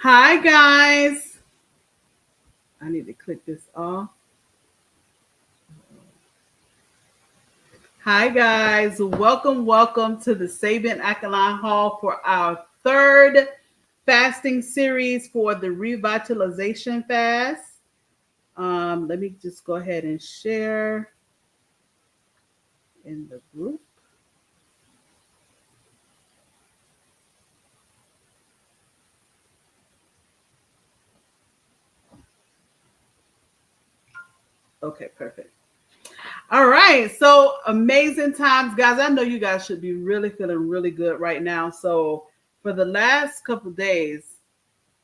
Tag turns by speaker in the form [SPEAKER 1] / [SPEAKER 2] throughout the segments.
[SPEAKER 1] Hi, guys. I need to click this off. Hi, guys. Welcome to the Sabian Alkaline Hall for our third fasting series for the Revitalization fast. Let me just go ahead and share in the group. Okay, perfect. All right. So amazing times, guys. I know you guys should be really feeling really good right now. So for the last couple of days,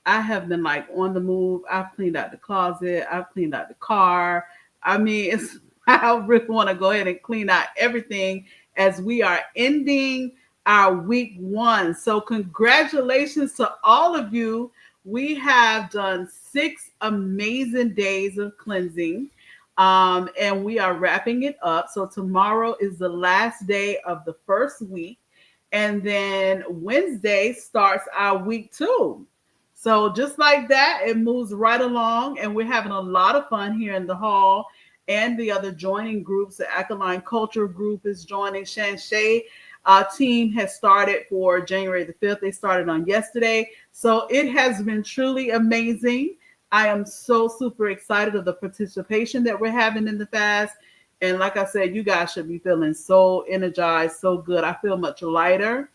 [SPEAKER 1] I have been like on the move. I've cleaned out the closet. I've cleaned out the car. I mean, it's I really want to go ahead and clean out everything as we are ending our week one. So congratulations to all of you. We have done 6 amazing days of cleansing. And we are wrapping it up. So tomorrow is the last day of the first week. And then Wednesday starts our week two. So just like that, it moves right along, and we're having a lot of fun here in the hall. And the other joining groups, the Alkaline Culture Group is joining. Shanshay team has started for January the 5th. They started on yesterday. So it has been truly amazing. I am so super excited of the participation that we're having in the fast. And like I said, you guys should be feeling so energized, so good. I feel much lighter.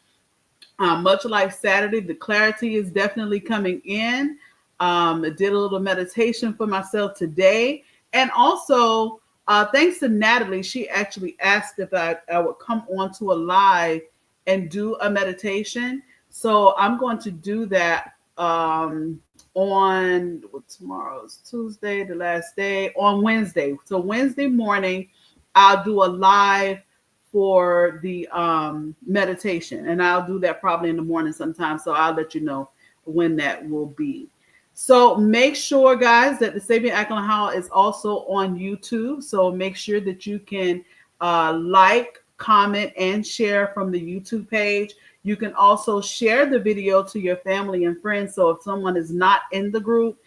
[SPEAKER 1] Much like Saturday, the clarity is definitely coming in. I did a little meditation for myself today. And also, thanks to Natalie, she actually asked if I would come on to a live and do a meditation. So I'm going to do that on tomorrow's Tuesday, the last day, on Wednesday. So Wednesday morning, I'll do a live for the meditation, and I'll do that probably in the morning sometime. So I'll let you know when that will be. So make sure, guys, that the Sabian Alkaline Hall is also on YouTube. So make sure that you can like, comment, and share from the YouTube page. You can also share the video to your family and friends. So if someone is not in the group,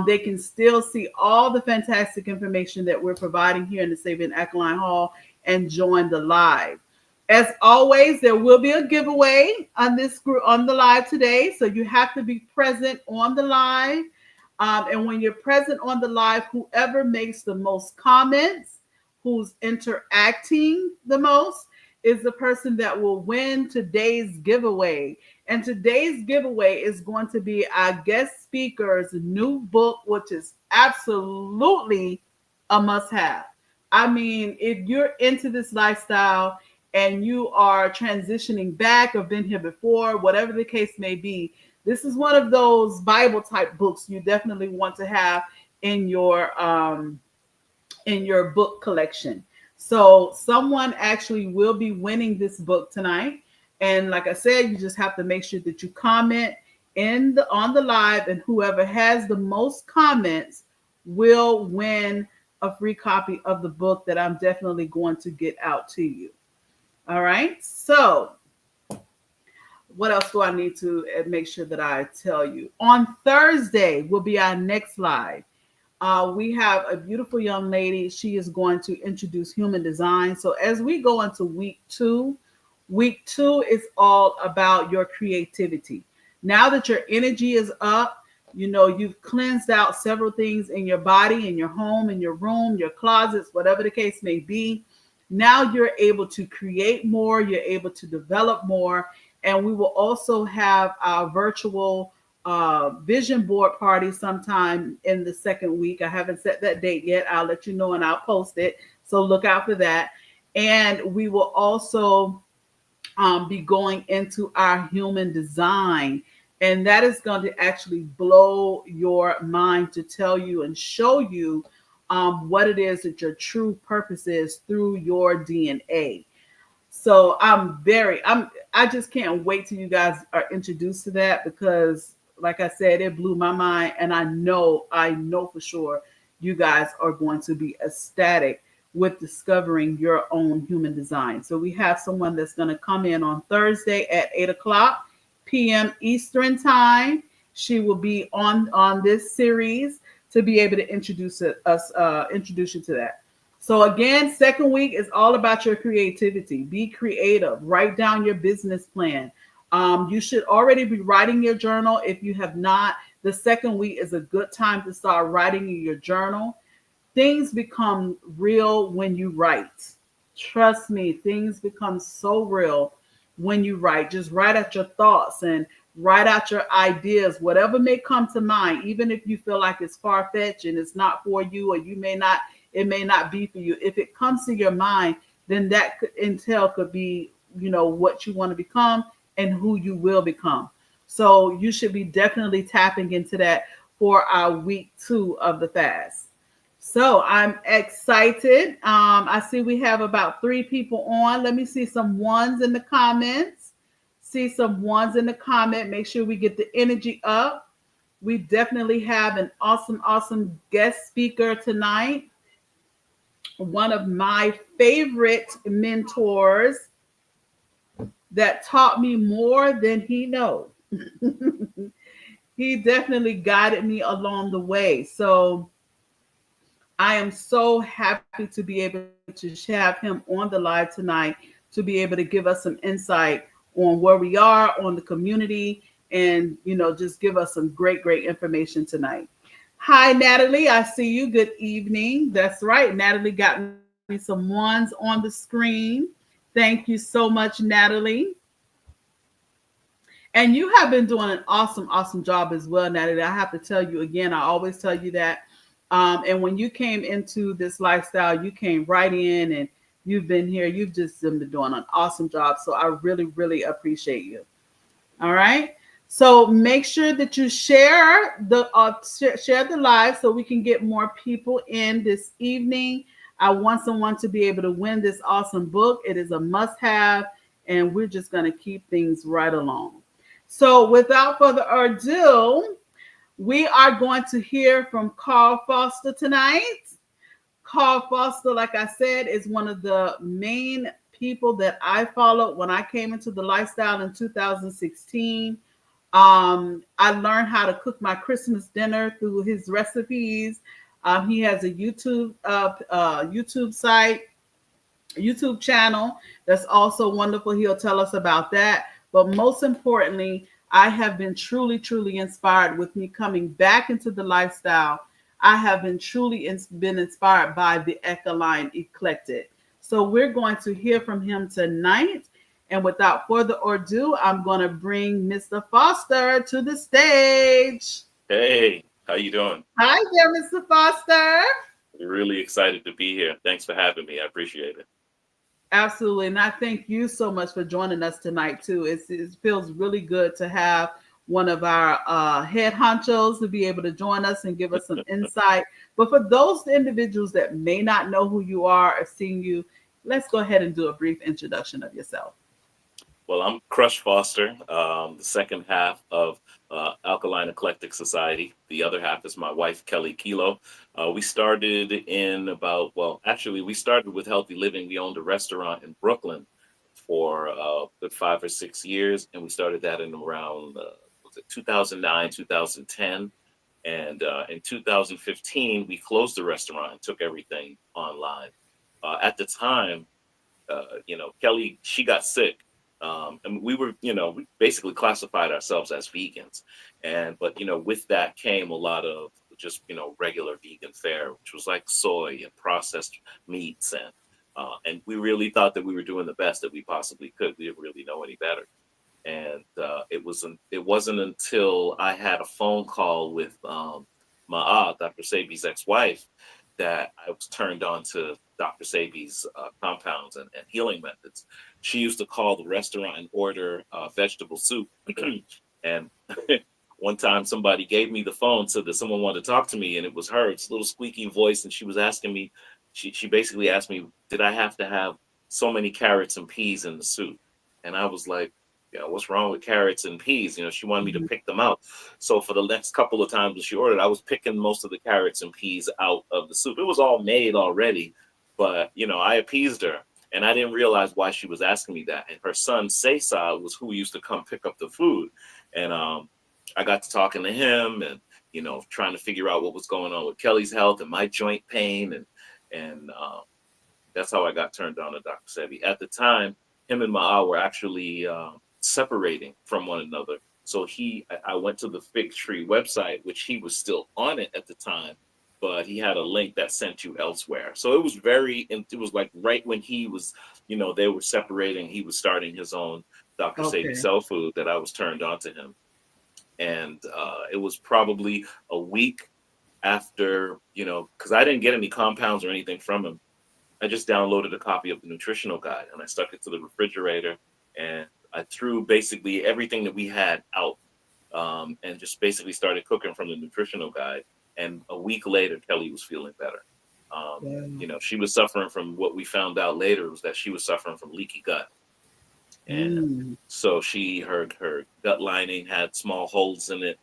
[SPEAKER 1] they can still see all the fantastic information that we're providing here in the Sabian Alkaline Hall and join the live. As always, there will be a giveaway on this group on the live today. So you have to be present on the live. And when you're present on the live, whoever makes the most comments, who's interacting the most, is the person that will win today's giveaway. And today's giveaway is going to be our guest speaker's new book, which is absolutely a must-have. I mean, if you're into this lifestyle and you are transitioning back or been here before, whatever the case may be, this is one of those Bible type books you definitely want to have in your book collection. So someone actually will be winning this book tonight. And like I said, you just have to make sure that you comment on the live, and whoever has the most comments will win a free copy of the book that I'm definitely going to get out to you. All right. So what else do I need to make sure that I tell you? On Thursday will be our next live. We have a beautiful young lady. She is going to introduce human design. So as we go into week two is all about your creativity. Now that your energy is up, you've cleansed out several things in your body, in your home, in your room, your closets, whatever the case may be. Now you're able to create more, you're able to develop more. And we will also have our virtual vision board party sometime in the second week. I haven't set that date yet. I'll let you know and I'll post it. So look out for that. And we will also be going into our human design. And that is going to actually blow your mind to tell you and show you what it is that your true purpose is through your DNA. So I just can't wait till you guys are introduced to that, because like I said, it blew my mind. And I know for sure you guys are going to be ecstatic with discovering your own human design. So we have someone that's going to come in on Thursday at 8 o'clock p.m. Eastern time. she will be on this series to be able to introduce you to that. So again, second week is all about your creativity. Be creative. Write down your business plan. You should already be writing your journal. If you have not, the second week is a good time to start writing in your journal. Things become real when you write. Trust me, things become so real when you write. Just write out your thoughts and write out your ideas, whatever may come to mind, even if you feel like it's far fetched and it's not for you, or you may not, it may not be for you. If it comes to your mind, then that intel could be, what you want to become and who you will become. So you should be definitely tapping into that for our week 2 of the fast. So I'm excited. I see we have about 3 people on. Let me see some ones in the comments. See some ones in the comment. Make sure we get the energy up. We definitely have an awesome, awesome guest speaker tonight. One of my favorite mentors that taught me more than he knows. He definitely guided me along the way. So I am so happy to be able to have him on the live tonight to be able to give us some insight on where we are, on the community, and just give us some great, great information tonight. Hi, Natalie. I see you. Good evening. That's right. Natalie got me some ones on the screen. Thank you so much, Natalie. And you have been doing an awesome, awesome job as well, Natalie. I have to tell you again, I always tell you that. And when you came into this lifestyle, you came right in and you've been here. You've just been doing an awesome job. So I really, really appreciate you. All right. So make sure that you share the live so we can get more people in this evening. I want someone to be able to win this awesome book. It is a must-have, and we're just going to keep things right along. So without further ado, we are going to hear from Carl Foster tonight. Carl Foster, like I said, is one of the main people that I followed when I came into the lifestyle in 2016. I learned how to cook my Christmas dinner through his recipes. He has a YouTube channel that's also wonderful. He'll tell us about that. But most importantly, I have been truly, truly inspired with me coming back into the lifestyle. I have been truly been inspired by the Ecoline Eclectic. So we're going to hear from him tonight. And without further ado, I'm going to bring Mr. Foster to the stage.
[SPEAKER 2] Hey, how you doing?
[SPEAKER 1] Hi there, Mr. Foster.
[SPEAKER 2] Really excited to be here. Thanks for having me. I appreciate it.
[SPEAKER 1] Absolutely. And I thank you so much for joining us tonight, too. It feels really good to have one of our head honchos to be able to join us and give us some insight. But for those individuals that may not know who you are or seen you, let's go ahead and do a brief introduction of yourself.
[SPEAKER 2] Well, I'm Crush Foster, the second half of Alkaline Eclectic Society. The other half is my wife, Kelly Kilo. We started we started with Healthy Living. We owned a restaurant in Brooklyn for good 5 or 6 years, and we started that in around 2009, 2010. And in 2015, we closed the restaurant and took everything online. At the time, Kelly, she got sick. And we were, we basically classified ourselves as vegans. But, with that came a lot of just, regular vegan fare, which was like soy and processed meats. And we really thought that we were doing the best that we possibly could. We didn't really know any better. And it wasn't until I had a phone call with my aunt, Dr. Sabi's ex-wife, that I was turned on to Dr. Sabi's compounds and healing methods. She used to call the restaurant and order vegetable soup. And one time somebody gave me the phone so that someone wanted to talk to me, and it was her. It's a little squeaky voice, and she was asking me, she basically asked me, did I have to have so many carrots and peas in the soup? And I was like, what's wrong with carrots and peas? She wanted me to
[SPEAKER 1] Mhm.
[SPEAKER 2] pick them out. So for the next couple of times that she ordered, I was picking most of the carrots and peas out of the soup. It was all made already, but I appeased her, and I didn't realize why she was asking me that. And her son Cesar was who used to come pick up the food, and I got to talking to him and, trying to figure out what was going on with Kelly's health and my joint pain. And that's how I got turned on to Dr. Sebi. At the time, him and Ma'a were actually separating from one another. So I went to the Fig Tree website, which he was still on it at the time, but he had a link that sent you elsewhere. So it was like right when he was, they were separating, he was starting his own Dr. Sebi
[SPEAKER 1] Okay.
[SPEAKER 2] Cell Food, that I was turned on to him. And it was probably a week after, because I didn't get any compounds or anything from him. I just downloaded a copy of the nutritional guide and I stuck it to the refrigerator, and I threw basically everything that we had out, and just basically started cooking from the nutritional guide. And a week later, Kelly was feeling better.
[SPEAKER 1] Yeah.
[SPEAKER 2] She was suffering from, what we found out later was that she was suffering from leaky gut. And
[SPEAKER 1] Mm.
[SPEAKER 2] so her gut lining had small holes in it.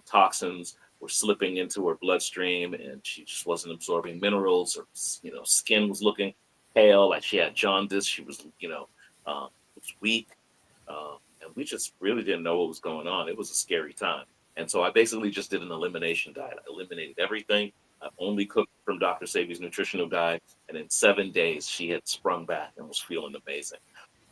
[SPEAKER 2] Toxins were slipping into her bloodstream, and she just wasn't absorbing minerals. Or skin was looking pale, like she had jaundice. She was was weak, and we just really didn't know what was going on. It was a scary time, and so I basically just did an elimination diet. I eliminated everything. I only cooked from Dr. Sebi's nutritional guide, and in 7 days she had sprung back and was feeling amazing.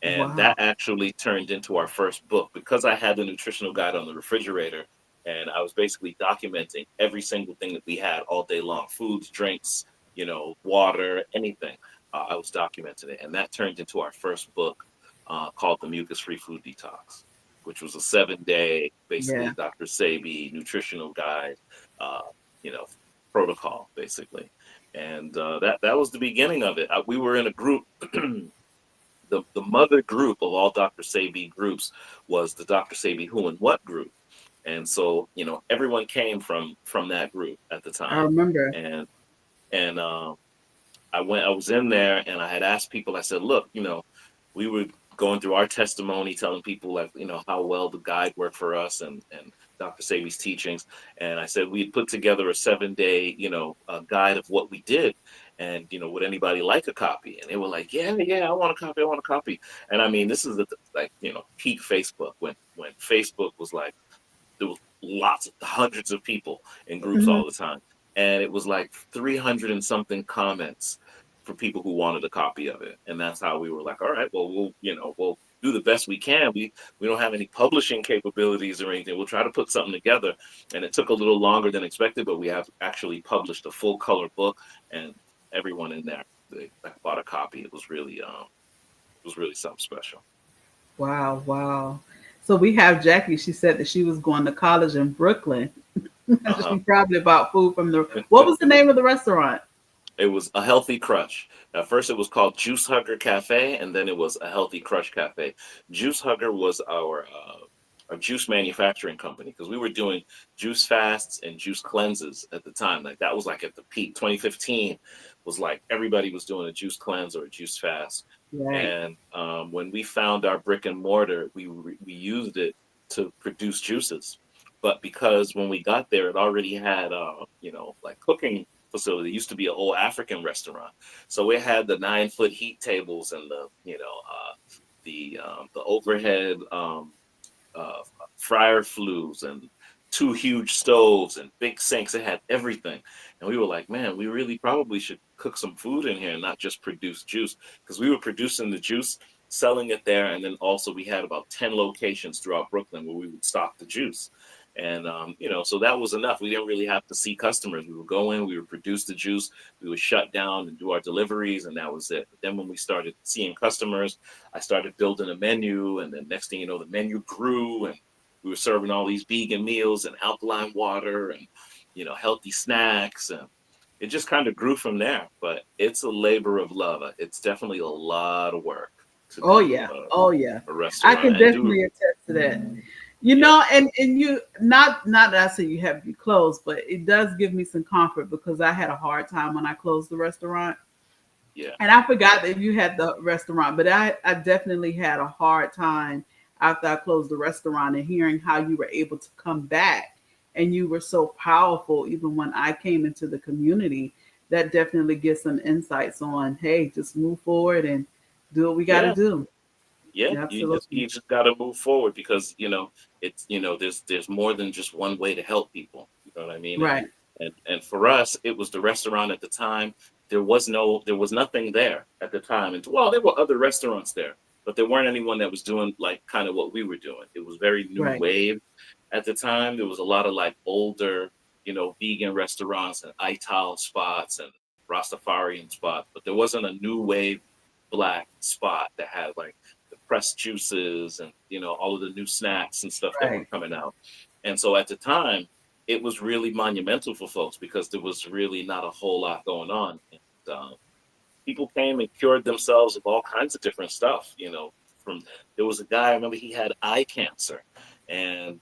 [SPEAKER 2] And
[SPEAKER 1] Wow.
[SPEAKER 2] that actually turned into our first book, because I had the nutritional guide on the refrigerator, and I was basically documenting every single thing that we had all day long: foods, drinks, water, anything. I was documenting it. And that turned into our first book, called The Mucus Free Food Detox, which was a 7-day,
[SPEAKER 1] Yeah.
[SPEAKER 2] basically, Dr. Sebi nutritional guide, uh, you know, protocol, basically. And that was the beginning of it. We were in a group. The mother group of all Dr. Sebi groups was the Dr. Sebi Who and What group. And so, everyone came from that group at the
[SPEAKER 1] I
[SPEAKER 2] time.
[SPEAKER 1] remember.
[SPEAKER 2] And I was in there, and I had asked people, I said, look, we were going through our testimony, telling people, like, how well the guide worked for us, and Dr. Sebi's teachings. And I said, we had put together a 7-day, guide of what we did. And, would anybody like a copy? And they were like, yeah, yeah, I want a copy. I want a copy. And I mean, this is like, peak Facebook, when Facebook was like, there was lots of hundreds of people in groups
[SPEAKER 1] Hmm.
[SPEAKER 2] all the time, and it was like 300 and something comments for people who wanted a copy of it. And that's how we were like, all right, well, we'll do the best we can. We don't have any publishing capabilities or anything. We'll try to put something together. And it took a little longer than expected, but we have actually published a full color book, and everyone in there, they bought a copy. It was really something special.
[SPEAKER 1] Wow. Wow. So we have Jackie. She said that she was going to college in Brooklyn.
[SPEAKER 2] Uh-huh.
[SPEAKER 1] She probably bought food from the. What was the name of the restaurant?
[SPEAKER 2] It was a healthy crush. At first, it was called Juice Hugger Cafe, and then it was a healthy crush cafe. Juice Hugger was our juice manufacturing company, because we were doing juice fasts and juice cleanses at the time. Like, that was like at the peak. 2015 was like everybody was doing a juice cleanse or a juice fast.
[SPEAKER 1] Right.
[SPEAKER 2] And when we found our brick and mortar, we used it to produce juices. But because when we got there, it already had like cooking facility. It used to be an old African restaurant, so it had the 9-foot heat tables and the overhead uh, fryer flues and two huge stoves and big sinks. It had everything, and we were like, man, we really probably should cook some food in here and not just produce juice, because we were producing the juice, selling it there, and then also we had about 10 locations throughout Brooklyn where we would stock the juice. And so that was enough. We didn't really have to see customers. We would go in, we would produce the juice, we would shut down and do our deliveries, and that was it. But then when we started seeing customers, I started building a menu, and then next thing you know, the menu grew, and we were serving all these vegan meals and alkaline water and healthy snacks, and it just kind of grew from there. But it's a labor of love. It's definitely a lot of work to
[SPEAKER 1] Oh
[SPEAKER 2] do
[SPEAKER 1] yeah. Oh yeah.
[SPEAKER 2] a
[SPEAKER 1] I
[SPEAKER 2] restaurant
[SPEAKER 1] can
[SPEAKER 2] and do.
[SPEAKER 1] definitely attest to that.
[SPEAKER 2] Yeah,
[SPEAKER 1] And you not that I say you have to be closed, but it does give me some comfort because I had a hard time when I closed the restaurant.
[SPEAKER 2] yeah,
[SPEAKER 1] And I forgot that you had the restaurant, but I definitely had a hard time after I closed the restaurant and hearing how you were able to come back and you were so powerful even when I came into the community. That definitely gives some insights on, hey, just move forward and do what we got to
[SPEAKER 2] yeah.
[SPEAKER 1] do.
[SPEAKER 2] Yeah,
[SPEAKER 1] Absolutely.
[SPEAKER 2] you just got to move forward because it's there's more than just one way to help people. You know what I mean?
[SPEAKER 1] Right.
[SPEAKER 2] And for us, it was the restaurant at the time. There was nothing there at the time, and well, there were other restaurants there, but there weren't anyone that was doing like kind of what we were doing. It was very new
[SPEAKER 1] Right.
[SPEAKER 2] wave at the time. There was a lot of like older, vegan restaurants and ital spots and Rastafarian spots, but there wasn't a new wave black spot that had like the pressed juices and all of the new snacks and stuff that were
[SPEAKER 1] Right.
[SPEAKER 2] coming out. And so at the time, it was really monumental for folks because there was really not a whole lot going on. And people came and cured themselves of all kinds of different stuff. From there was a guy I remember he had eye cancer, and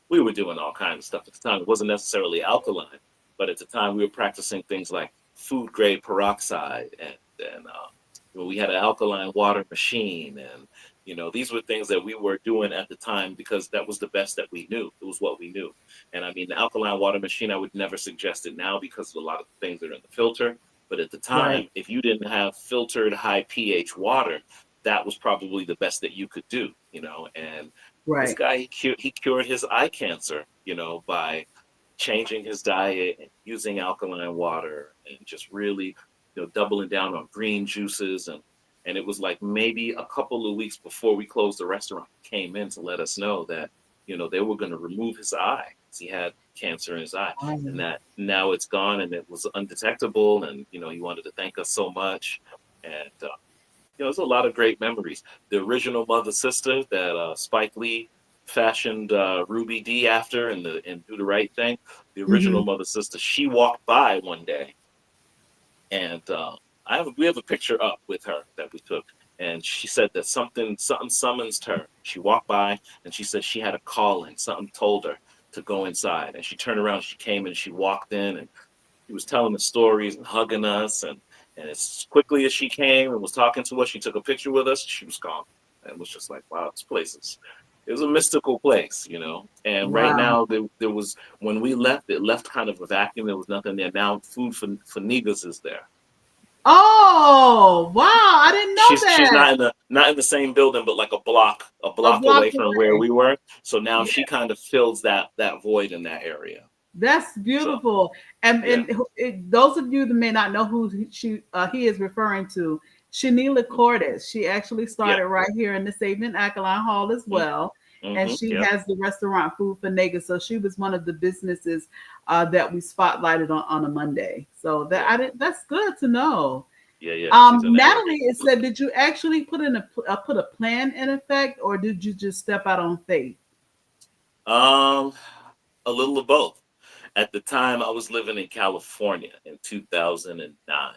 [SPEAKER 2] we were doing all kinds of stuff at the time. It wasn't necessarily alkaline, but at the time we were practicing things like food grade peroxide and we had an alkaline water machine and these were things that we were doing at the time because that was the best that we knew. It was what we knew. And I mean, the alkaline water machine, I would never suggest it now because of a lot of the things that are in the filter. But at the time,
[SPEAKER 1] Right.
[SPEAKER 2] if you didn't have filtered high pH water, that was probably the best that you could do. And this
[SPEAKER 1] Right.
[SPEAKER 2] guy, he cured his eye cancer, by changing his diet and using alkaline water and just really, doubling down on green juices and it was like maybe a couple of weeks before we closed the restaurant, he came in to let us know that, they were going to remove his eye because he had cancer in his eye and
[SPEAKER 1] Wow.
[SPEAKER 2] that now it's gone and it was undetectable and, he wanted to thank us so much. And there's a lot of great memories. The original Mother Sister that Spike Lee fashioned Ruby D after and Do the Right Thing. The
[SPEAKER 1] Hmm.
[SPEAKER 2] original Mother Sister. She walked by one day, and we have a picture up with her that we took, and she said that something summons her. She walked by, and she said she had a calling. Something told her to go inside, and she turned around. She came and she walked in, and she was telling us stories and hugging us and as quickly as she came and was talking to us, she took a picture with us. She was gone, and it was just like, wow, this place is it was a mystical place. And right
[SPEAKER 1] Wow.
[SPEAKER 2] now, there was when we left, it left kind of a vacuum. There was nothing there. Now, food for niggas is there.
[SPEAKER 1] Oh, wow. I didn't know
[SPEAKER 2] She's
[SPEAKER 1] that.
[SPEAKER 2] not in the same building, but like a
[SPEAKER 1] A
[SPEAKER 2] block
[SPEAKER 1] block
[SPEAKER 2] away from where
[SPEAKER 1] away.
[SPEAKER 2] we were. So now
[SPEAKER 1] Yeah.
[SPEAKER 2] she kind of fills that void in that area.
[SPEAKER 1] That's
[SPEAKER 2] So
[SPEAKER 1] beautiful.
[SPEAKER 2] yeah.
[SPEAKER 1] Those of you that may not know who he is referring to, Shanila Cordes. She actually
[SPEAKER 2] Yeah.
[SPEAKER 1] started right here in the Saving Alkaline Hall as
[SPEAKER 2] Mm-hmm.
[SPEAKER 1] well, and
[SPEAKER 2] Mm-hmm.
[SPEAKER 1] she
[SPEAKER 2] Yep.
[SPEAKER 1] has the restaurant Food for Niggas. So she was one of the businesses that we spotlighted on a Monday. So
[SPEAKER 2] Yeah.
[SPEAKER 1] that's good to know.
[SPEAKER 2] Yeah. She's in that area.
[SPEAKER 1] Natalie, it said, did you actually put a plan in effect, or did you just step out on faith?
[SPEAKER 2] Um, a little of both. At the time, I was living in California in 2009,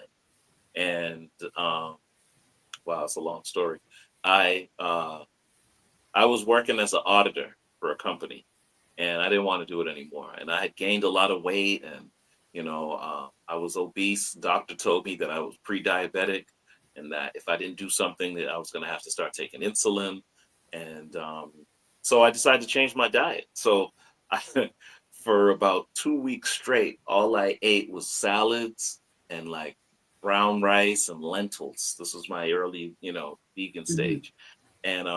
[SPEAKER 2] and wow, it's a long story. I uh, I was working as an auditor for a company, and I didn't want to do it anymore. And I had gained a lot of weight, and I was obese. Doctor told me that I was pre-diabetic, and that if I didn't do something, that I was going to have to start taking insulin. And so I decided to change my diet. So I, for about 2 weeks straight, all I ate was salads and like brown rice and lentils. This was my early, vegan
[SPEAKER 1] Mhm.
[SPEAKER 2] stage, and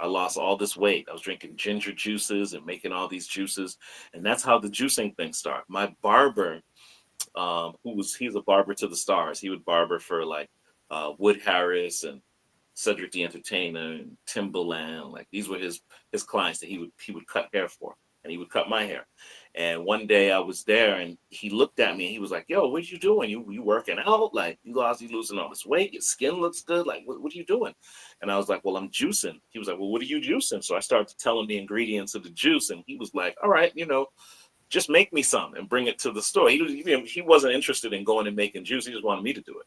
[SPEAKER 2] I lost all this weight. I was drinking ginger juices and making all these juices, and that's how the juicing thing started. My barber, he's a barber to the stars. He would barber for like Wood Harris and Cedric the Entertainer and Timbaland. Like these were his clients that he would cut hair for, and he would cut my hair. And one day I was there, and he looked at me, and he was like, "Yo, what you doing? You working out? Like you losing all this weight? Your skin looks good. Like what are you doing?" And I was like, "Well, I'm juicing." He was like, "Well, what are you juicing?" So I started to tell him the ingredients of the juice, and he was like, "All right, just make me some and bring it to the store." He wasn't interested in going and making juice. He just wanted me to do it.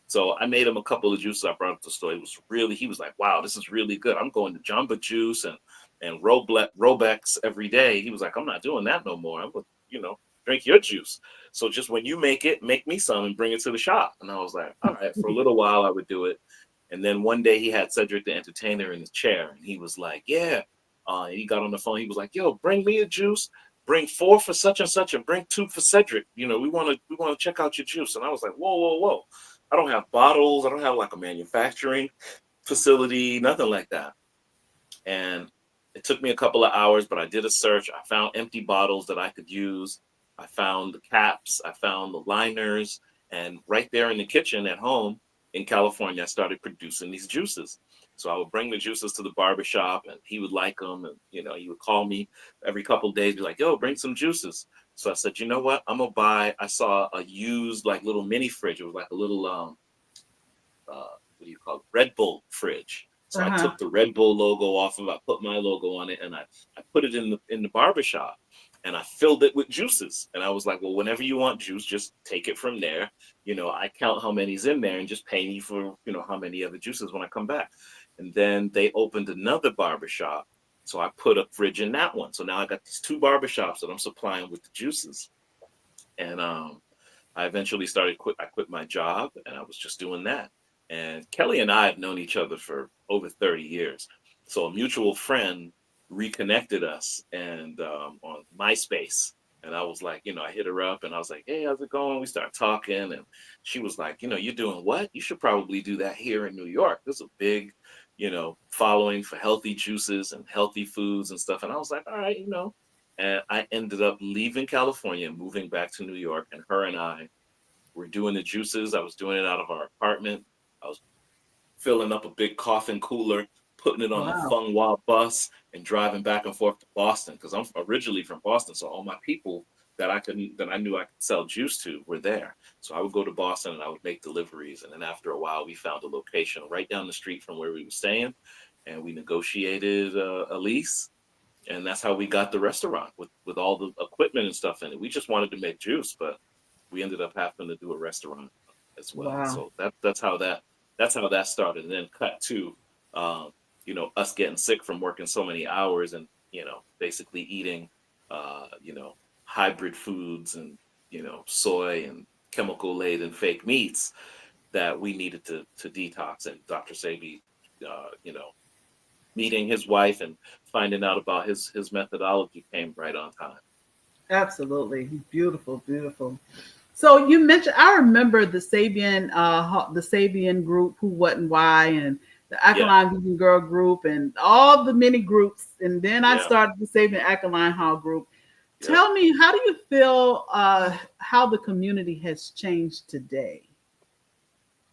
[SPEAKER 2] So I made him a couple of juices. I brought it to the store. He was like, wow, this is really good. I'm going to Jamba Juice and Robex every day. He was like, I'm not doing that no more. I'm going to, drink your juice. So just when you make it, make me some and bring it to the shop. And I was like, all right, for a little while I would do it. And then one day he had Cedric the Entertainer in his chair. And he was like, yeah. He got on the phone. He was like, yo, bring me a juice. Bring 4 for such and such and bring 2 for Cedric. We want to check out your juice. And I was like, whoa, whoa, whoa. I don't have bottles. I don't have like a manufacturing facility, nothing like that. And it took me a couple of hours, but I did a search. I found empty bottles that I could use. I found the caps, I found the liners, and right there in the kitchen at home in California, I started producing these juices. So I would bring the juices to the barbershop and he would like them. And, he would call me every couple of days, be like, yo, bring some juices. So I said, you know what? I saw a used like little mini fridge. It was like a little, what do you call it? Red Bull fridge. So I
[SPEAKER 1] Uh-huh.
[SPEAKER 2] took the Red Bull logo off of it, I put my logo on it, and I put it in the barber shop, and I filled it with juices. And I was like, well, whenever you want juice, just take it from there. I count how many's in there and just pay me for, how many other juices when I come back. And then they opened another barber shop. So I put a fridge in that one. So now I got these two barber shops that I'm supplying with the juices. And I eventually I quit my job and I was just doing that. And Kelly and I have known each other for over 30 years. So a mutual friend reconnected us and on MySpace. And I was like, I hit her up and I was like, hey, how's it going? We started talking and she was like, you're doing what? You should probably do that here in New York. There's a big, following for healthy juices and healthy foods and stuff. And I was like, all right, and I ended up leaving California, moving back to New York, and her and I were doing the juices. I was doing it out of our apartment. I was filling up a big coffin cooler, putting it on a
[SPEAKER 1] Wow.
[SPEAKER 2] Fung Wah bus, and driving back and forth to Boston because I'm originally from Boston. So all my people that I knew I could sell juice to were there. So I would go to Boston and I would make deliveries. And then after a while, we found a location right down the street from where we were staying, and we negotiated a lease, and that's how we got the restaurant with all the equipment and stuff in it. We just wanted to make juice, but we ended up having to do a restaurant as well.
[SPEAKER 1] Wow.
[SPEAKER 2] So that's how that started. And then cut to um, us getting sick from working so many hours and basically eating hybrid foods and soy and chemical laden fake meats that we needed to detox. And Dr. Sebi, meeting his wife and finding out about his methodology came right on time.
[SPEAKER 1] Absolutely. Beautiful, beautiful. So you mentioned, I remember the Sabian group, Who, What, and Why, and the
[SPEAKER 2] Yeah,
[SPEAKER 1] Alkaline Vegan Girl group, and all the many groups. And then I
[SPEAKER 2] yeah,
[SPEAKER 1] started the Sabian Alkaline Hall group.
[SPEAKER 2] yep.
[SPEAKER 1] Tell me, how do you feel how the community has changed today?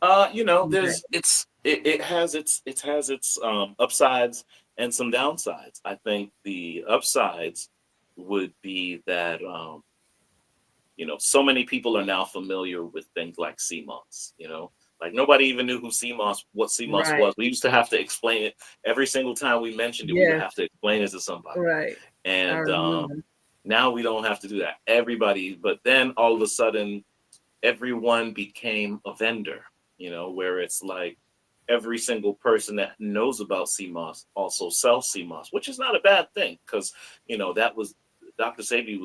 [SPEAKER 2] There's it has its upsides and some downsides. I think the upsides would be that so many people are now familiar with things like CMOS. Like nobody even knew what CMOS
[SPEAKER 1] Right.
[SPEAKER 2] was. We used to have to explain it every single time we mentioned it. We would
[SPEAKER 1] Yes.
[SPEAKER 2] have to explain it to somebody,
[SPEAKER 1] Right. I
[SPEAKER 2] and
[SPEAKER 1] remember.
[SPEAKER 2] now we don't have to do that. Everybody, but then all of a sudden everyone became a vendor, where it's like every single person that knows about CMOS also sells CMOS, which is not a bad thing because, that was Dr. Sebi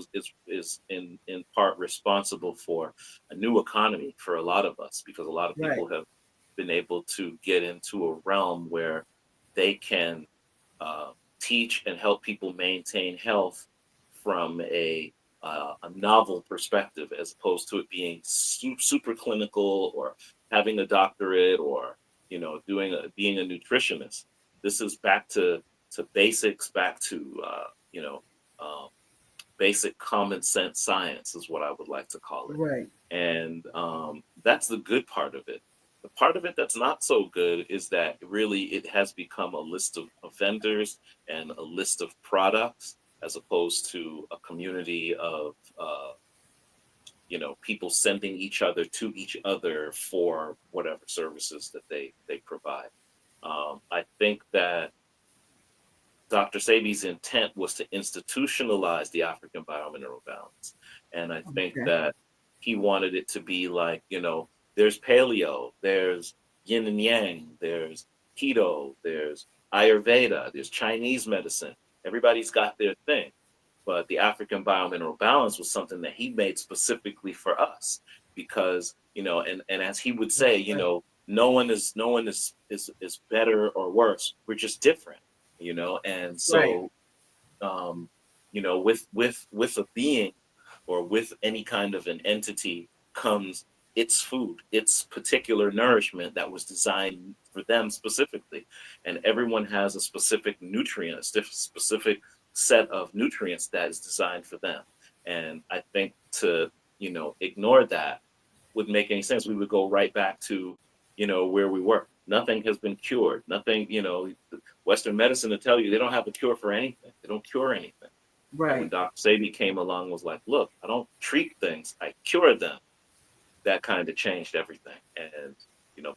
[SPEAKER 2] is in part responsible for a new economy for a lot of us because a lot of
[SPEAKER 1] Right.
[SPEAKER 2] people have been able to get into a realm where they can uh, teach and help people maintain health from a novel perspective as opposed to it being super clinical or having a doctorate or being a nutritionist. This is back to basics, back to you know um, basic common sense science is what I would like to call
[SPEAKER 1] Right.
[SPEAKER 2] it. And that's the good part of it. The part of it that's not so good is that really it has become a list of vendors and a list of products as opposed to a community of people sending each other to each other for whatever services that they provide. I think that Dr. Sebi's intent was to institutionalize the African biomineral balance. And I think
[SPEAKER 1] Okay.
[SPEAKER 2] that he wanted it to be like, there's paleo, there's yin and yang, there's keto, there's Ayurveda, there's Chinese medicine. Everybody's got their thing. But the African biomineral balance was something that he made specifically for us because, and as he would say,
[SPEAKER 1] Right.
[SPEAKER 2] no one is better or worse. We're just different, and
[SPEAKER 1] Right.
[SPEAKER 2] so with a being or with any kind of an entity comes its food, its particular nourishment that was designed for them specifically. And everyone has a specific nutrient, a specific set of nutrients that is designed for them. And I think to, ignore that would make any sense. We would go right back to, where we were. Nothing has been cured. Nothing, Western medicine to tell you they don't have a cure for anything. They don't cure anything. And when
[SPEAKER 1] Right.
[SPEAKER 2] Dr. Sabi came along, was like, look, I don't treat things, I cure them. That kind of changed everything. And,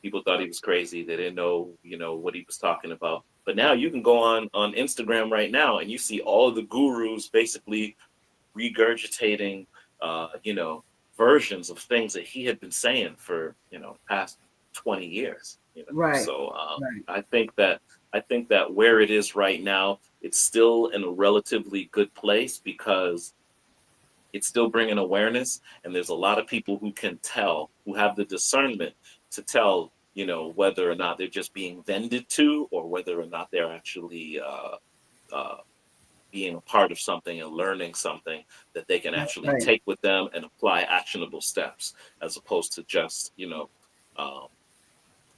[SPEAKER 2] people thought he was crazy. They didn't know, what he was talking about. But now you can go on Instagram right now and you see all of the gurus basically regurgitating, you know, versions of things that he had been saying for, past 20 years,
[SPEAKER 1] Right.
[SPEAKER 2] So
[SPEAKER 1] Right.
[SPEAKER 2] I think that where it is right now, it's still in a relatively good place because it's still bringing awareness, and there's a lot of people who can tell, who have the discernment to tell, whether or not they're just being vended to, or whether or not they're actually being a part of something and learning something that they can actually
[SPEAKER 1] Right.
[SPEAKER 2] take with them and apply actionable steps, as opposed to just, um,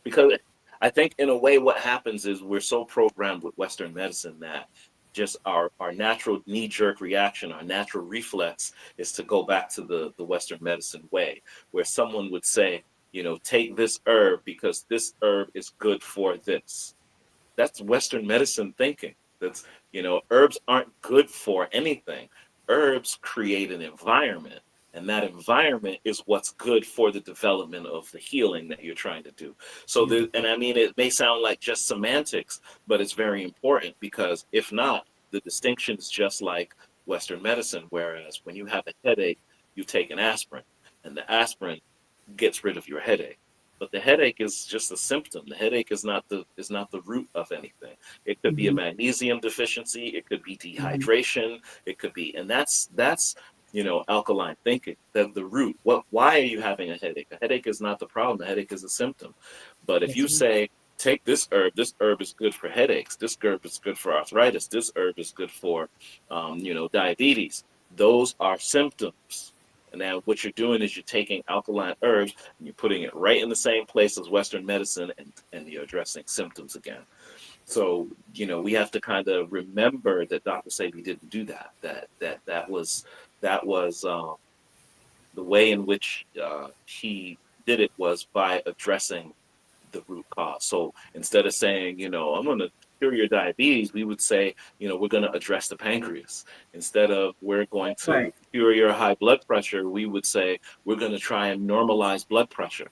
[SPEAKER 2] because I think in a way what happens is we're so programmed with Western medicine that just our natural knee jerk reaction, our natural reflex is to go back to the Western medicine way, where someone would say, take this herb because this herb is good for this. That's Western medicine thinking. That's, herbs aren't good for anything. Herbs create an environment, and that environment is what's good for the development of the healing that you're trying to do. So, and I mean, it may sound like just semantics, but it's very important, because if not, the distinction is just like Western medicine. Whereas when you have a headache, you take an aspirin, and the aspirin gets rid of your headache. But the headache is just a symptom. The headache is not the root of anything. It could be a
[SPEAKER 1] Mm-hmm.
[SPEAKER 2] magnesium deficiency. It could be
[SPEAKER 1] Hmm.
[SPEAKER 2] dehydration. It could be, and that's alkaline thinking. That the root. What? Why are you having a headache? A headache is not the problem. The headache is a symptom. But if
[SPEAKER 1] That's
[SPEAKER 2] you
[SPEAKER 1] right.
[SPEAKER 2] say, take this herb. This herb is good for headaches. This herb is good for arthritis. This herb is good for, diabetes. Those are symptoms. And now what you're doing is you're taking alkaline herbs and you're putting it right in the same place as Western medicine, and you're addressing symptoms again. So, we have to kind of remember that Dr. Sabi didn't do that. That was the way in which he did it was by addressing the root cause. So instead of saying, I'm going to cure your diabetes, we would say, we're going to address the pancreas. Instead of we're going to
[SPEAKER 1] Right.
[SPEAKER 2] cure your high blood pressure, we would say we're going to try and normalize blood pressure.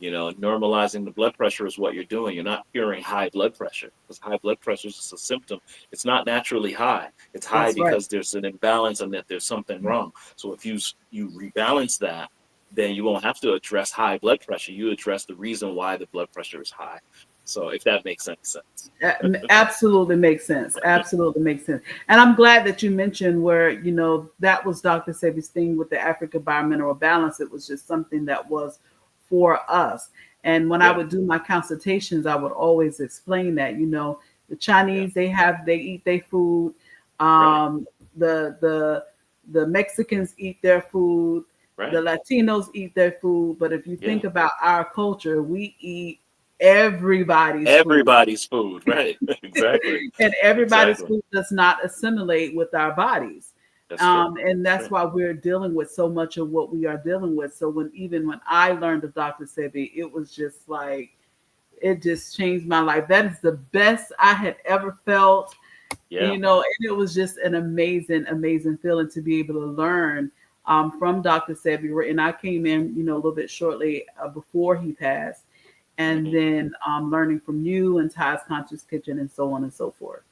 [SPEAKER 2] Normalizing the blood pressure is what you're doing. You're not curing high blood pressure, because high blood pressure is just a symptom. It's not naturally high. It's high
[SPEAKER 1] That's right.
[SPEAKER 2] because there's an imbalance and that there's something wrong. So if you rebalance that, then you won't have to address high blood pressure. You address the reason why the blood pressure is high. So if that makes any sense.
[SPEAKER 1] Absolutely makes sense. Absolutely makes sense. And I'm glad that you mentioned where, that was Dr. Sebi's thing with the Africa Biomineral Balance. It was just something that was for us. And when I
[SPEAKER 2] Yeah,
[SPEAKER 1] would do my consultations, I would always explain that, the
[SPEAKER 2] yeah,
[SPEAKER 1] Chinese, they eat their food.
[SPEAKER 2] right,
[SPEAKER 1] Um, the Mexicans eat their food. The
[SPEAKER 2] right,
[SPEAKER 1] Latinos eat their food. But if you
[SPEAKER 2] yeah.
[SPEAKER 1] think about our culture, we eat everybody's food.
[SPEAKER 2] Everybody's food, right? Exactly,
[SPEAKER 1] And everybody's
[SPEAKER 2] exactly.
[SPEAKER 1] food does not assimilate with our bodies.
[SPEAKER 2] That's true.
[SPEAKER 1] And
[SPEAKER 2] That's
[SPEAKER 1] that's
[SPEAKER 2] true.
[SPEAKER 1] why we're dealing with so much of what we are dealing with. So when I learned of Dr. Sebi, it was just like it just changed my life. That is the best I had ever felt,
[SPEAKER 2] Yeah.
[SPEAKER 1] and it was just an amazing, amazing feeling to be able to learn from Dr. Sebi. And I came in, a little bit shortly before he passed, and
[SPEAKER 2] Hmm.
[SPEAKER 1] then learning from you and Ty's Conscious Kitchen and so on and so forth.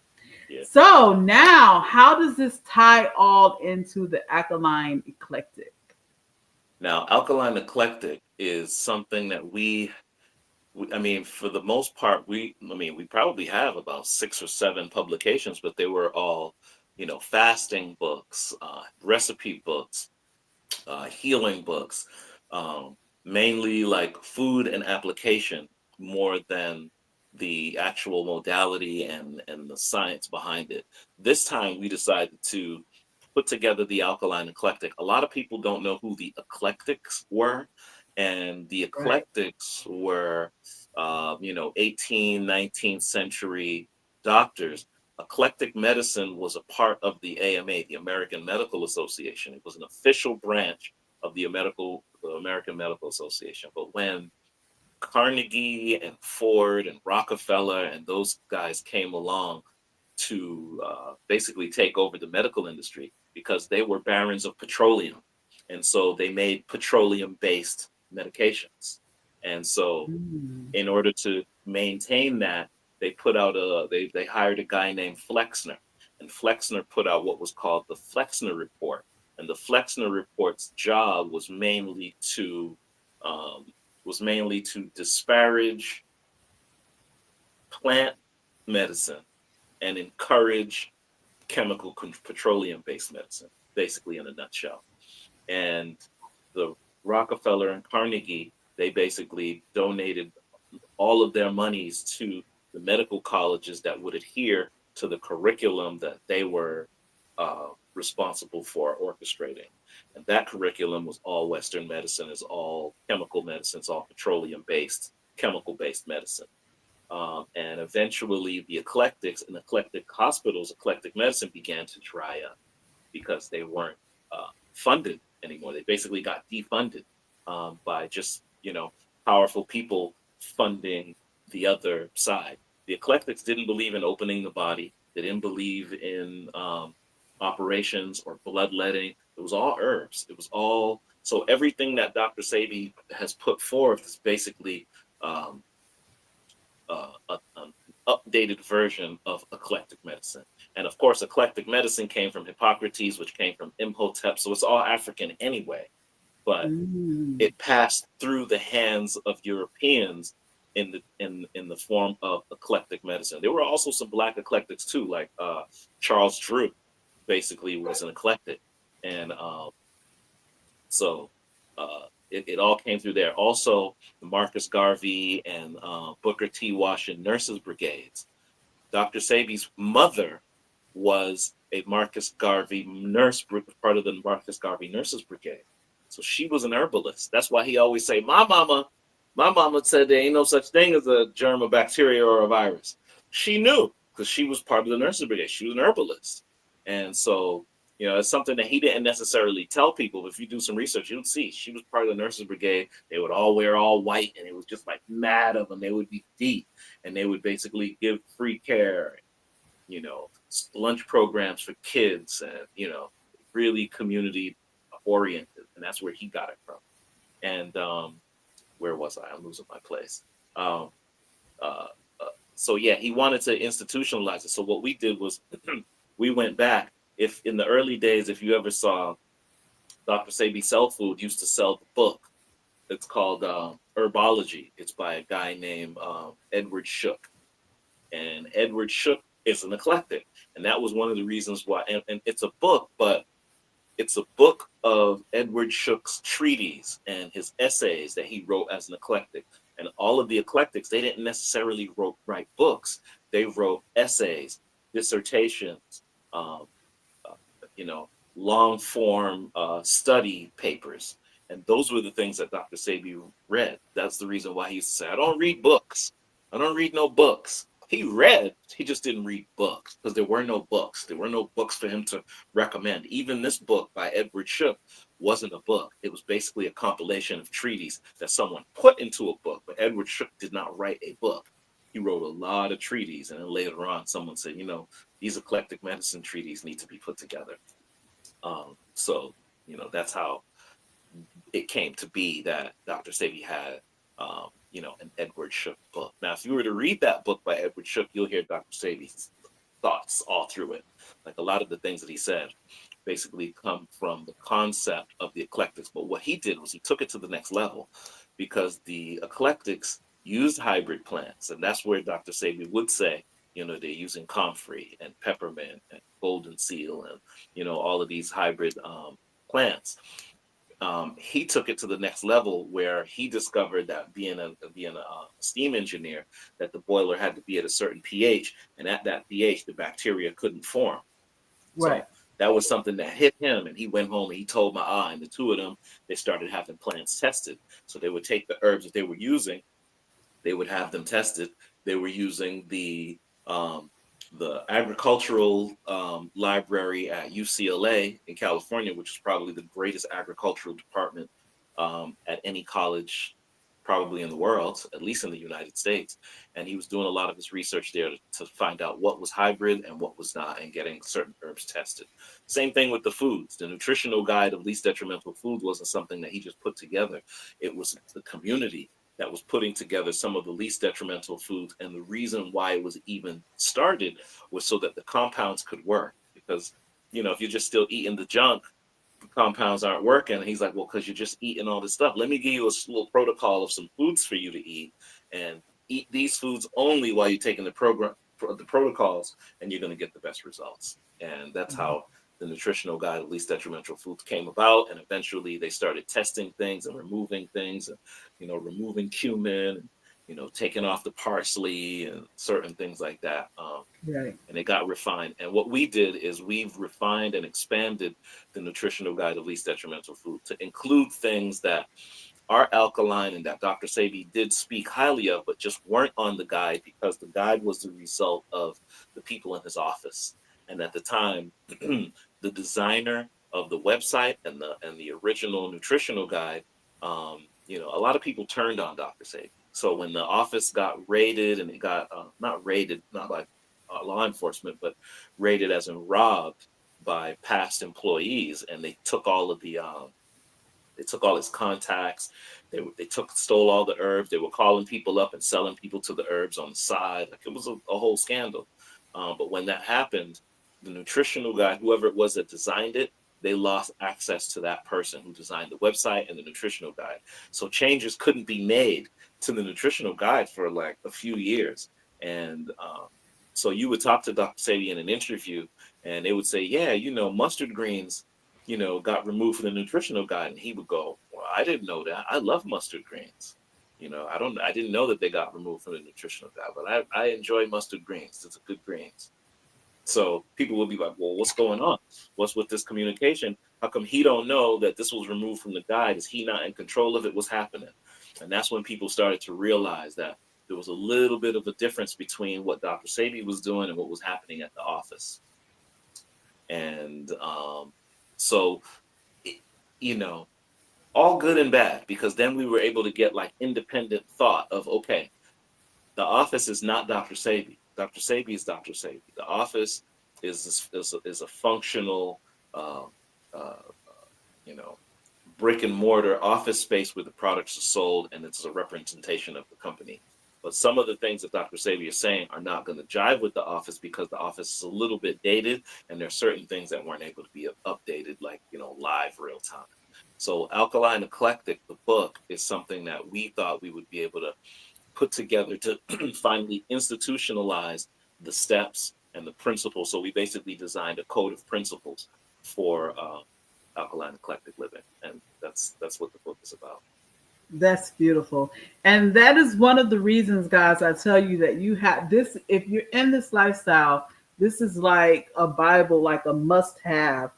[SPEAKER 2] Yeah.
[SPEAKER 1] So now, how does this tie all into the alkaline eclectic?
[SPEAKER 2] Now, alkaline eclectic is something that I mean, for the most part, we probably have about 6 or 7 publications, but they were all, fasting books, recipe books, healing books, um, mainly like food and application, more than the actual modality and the science behind it. This time we decided to put together the alkaline eclectic. A lot of people don't know who the eclectics were, And the
[SPEAKER 1] Right.
[SPEAKER 2] eclectics were, 18th, 19th century doctors. Eclectic medicine was a part of the AMA, the American Medical Association. It was an official branch of the American Medical Association. But when Carnegie and Ford and Rockefeller and those guys came along to basically take over the medical industry because they were barons of petroleum. And so they made petroleum based medications. And so,
[SPEAKER 1] Mm.
[SPEAKER 2] in order to maintain that, they hired a guy named Flexner. And Flexner put out what was called the Flexner Report. And the Flexner Report's job um, was mainly to disparage plant medicine and encourage petroleum based medicine, basically in a nutshell. And the Rockefeller and Carnegie, they basically donated all of their monies to the medical colleges that would adhere to the curriculum that they were responsible for orchestrating. And that curriculum was all Western medicine, is all chemical medicine, it's all petroleum based, chemical based medicine. And eventually, the eclectics and eclectic hospitals, eclectic medicine began to dry up because they weren't funded anymore. They basically got defunded by just powerful people funding the other side. The eclectics didn't believe in opening the body. They didn't believe in operations or bloodletting. It was all herbs. It was all so everything that Dr. Sabi has put forth is basically um, an updated version of eclectic medicine. And of course, eclectic medicine came from Hippocrates, which came from Imhotep. So it's all African anyway. But
[SPEAKER 1] Mm.
[SPEAKER 2] it passed through the hands of Europeans in the form of eclectic medicine. There were also some black eclectics too, like Charles Drew, basically was an eclectic, and so it all came through there. Also, the Marcus Garvey and Booker T. Washington Nurses Brigades. Dr. Sabi's mother was a Marcus Garvey part of the Marcus Garvey Nurses Brigade. So she was an herbalist. That's why he always say, my mama said there ain't no such thing as a germ, a bacteria, or a virus. She knew because she was part of the Nurses Brigade. She was an herbalist. And so, it's something that he didn't necessarily tell people. If you do some research, you'll see she was part of the Nurses Brigade. They would all wear all white, and it was just like mad of them. They would be deep, and they would basically give free care, you know, lunch programs for kids, and really community oriented. And that's where he got it from. And where was I? I'm losing my place. Um, uh, so yeah, he wanted to institutionalize it. So what we did was we went back. If in the early days, if you ever saw Dr. Sabi Sell Food, used to sell the book. It's called Herbology. It's by a guy named Edward Shook, and Edward Shook is an eclectic, and that was one of the reasons why. And it's a book, but it's a book of Edward Shook's treaties and his essays that he wrote as an eclectic. And all of the eclectics, they didn't necessarily write books; they wrote essays, dissertations, um, uh, you know, long form study papers. And those were the things that Dr. Sabi read. That's the reason why he used to say, I don't read books. I don't read no books. He read, he just didn't read books because there were no books. There were no books for him to recommend. Even this book by Edward Shook wasn't a book. It was basically a compilation of treaties that someone put into a book. But Edward Shook did not write a book. He wrote a lot of treaties. And then later on, someone said, these eclectic medicine treaties need to be put together. So, that's how it came to be that Dr. Sabi had, an Edward Shook book. Now, if you were to read that book by Edward Shook, you'll hear Dr. Sabi's thoughts all through it. Like a lot of the things that he said basically come from the concept of the eclectics. But what he did was he took it to the next level because the eclectics used hybrid plants. And that's where Dr. Sabi would say, they're using comfrey and peppermint and golden seal and, all of these hybrid plants. He took it to the next level where he discovered that being a steam engineer, that the boiler had to be at a certain pH, and at that pH, the bacteria couldn't form. So
[SPEAKER 1] Right.
[SPEAKER 2] that was something that hit him, and he went home and he told my aunt, and the two of them, they started having plants tested. So they would take the herbs that they were using, they would have them tested. They were using um, the agricultural library at UCLA in California, which is probably the greatest agricultural department at any college, probably in the world, at least in the United States. And he was doing a lot of his research there to find out what was hybrid and what was not, and getting certain herbs tested. Same thing with the foods. The nutritional guide of least detrimental foods wasn't something that he just put together. It was the community that was putting together some of the least detrimental foods. And the reason why it was even started was so that the compounds could work. Because, if you're just still eating the junk, compounds aren't working. And he's like, well, because you're just eating all this stuff. Let me give you a little protocol of some foods for you to eat, and eat these foods only while you're taking the protocols, and you're going to get the best results. And that's how the nutritional guide of least detrimental foods came about. And eventually they started testing things and removing things, and, removing cumin, and, taking off the parsley and certain things like that.
[SPEAKER 1] Right.
[SPEAKER 2] And it got refined. And what we did is we've refined and expanded the nutritional guide of least detrimental food to include things that are alkaline and that Dr. Sebi did speak highly of, but just weren't on the guide because the guide was the result of the people in his office. And at the time, the designer of the website and the original nutritional guide, a lot of people turned on Dr. Sebi. So when the office got raided, and it got not raided, not like law enforcement, but raided as in robbed by past employees, and they took all his contacts. They stole all the herbs. They were calling people up and selling people to the herbs on the side. Like, it was a whole scandal. But when that happened, the nutritional guy, whoever it was that designed it, they lost access to that person who designed the website and the nutritional guide. So changes couldn't be made to the nutritional guide for like a few years. And so you would talk to Dr. Sadie in an interview, and they would say, yeah, mustard greens, got removed from the nutritional guide. And he would go, well, I didn't know that. I love mustard greens. I didn't know that they got removed from the nutritional guide, but I enjoy mustard greens. It's a good greens. So people will be like, well, what's going on? What's with this communication? How come he don't know that this was removed from the guide? Is he not in control of it? What's happening? And that's when people started to realize that there was a little bit of a difference between what Dr. Sebi was doing and what was happening at the office. And so, you know, all good and bad, because then we were able to get like independent thought of, okay, the office is not Dr. Sebi. Dr. Sebi is Dr. Sebi. The office is a functional, uh, uh, you know, brick and mortar office space where the products are sold, and it's a representation of the company. But some of the things that Dr. Sebi is saying are not going to jive with the office, because the office is a little bit dated, and there are certain things that weren't able to be updated, like, live real time. So Alkaline Eclectic, the book, is something that we thought we would be able to put together to finally institutionalize the steps and the principles. So we basically designed a code of principles for alkaline eclectic living, and that's what the book is about.
[SPEAKER 1] That's beautiful. And that is one of the reasons, guys, I tell you that you have this, if you're in this lifestyle, this is like a Bible, like a must have.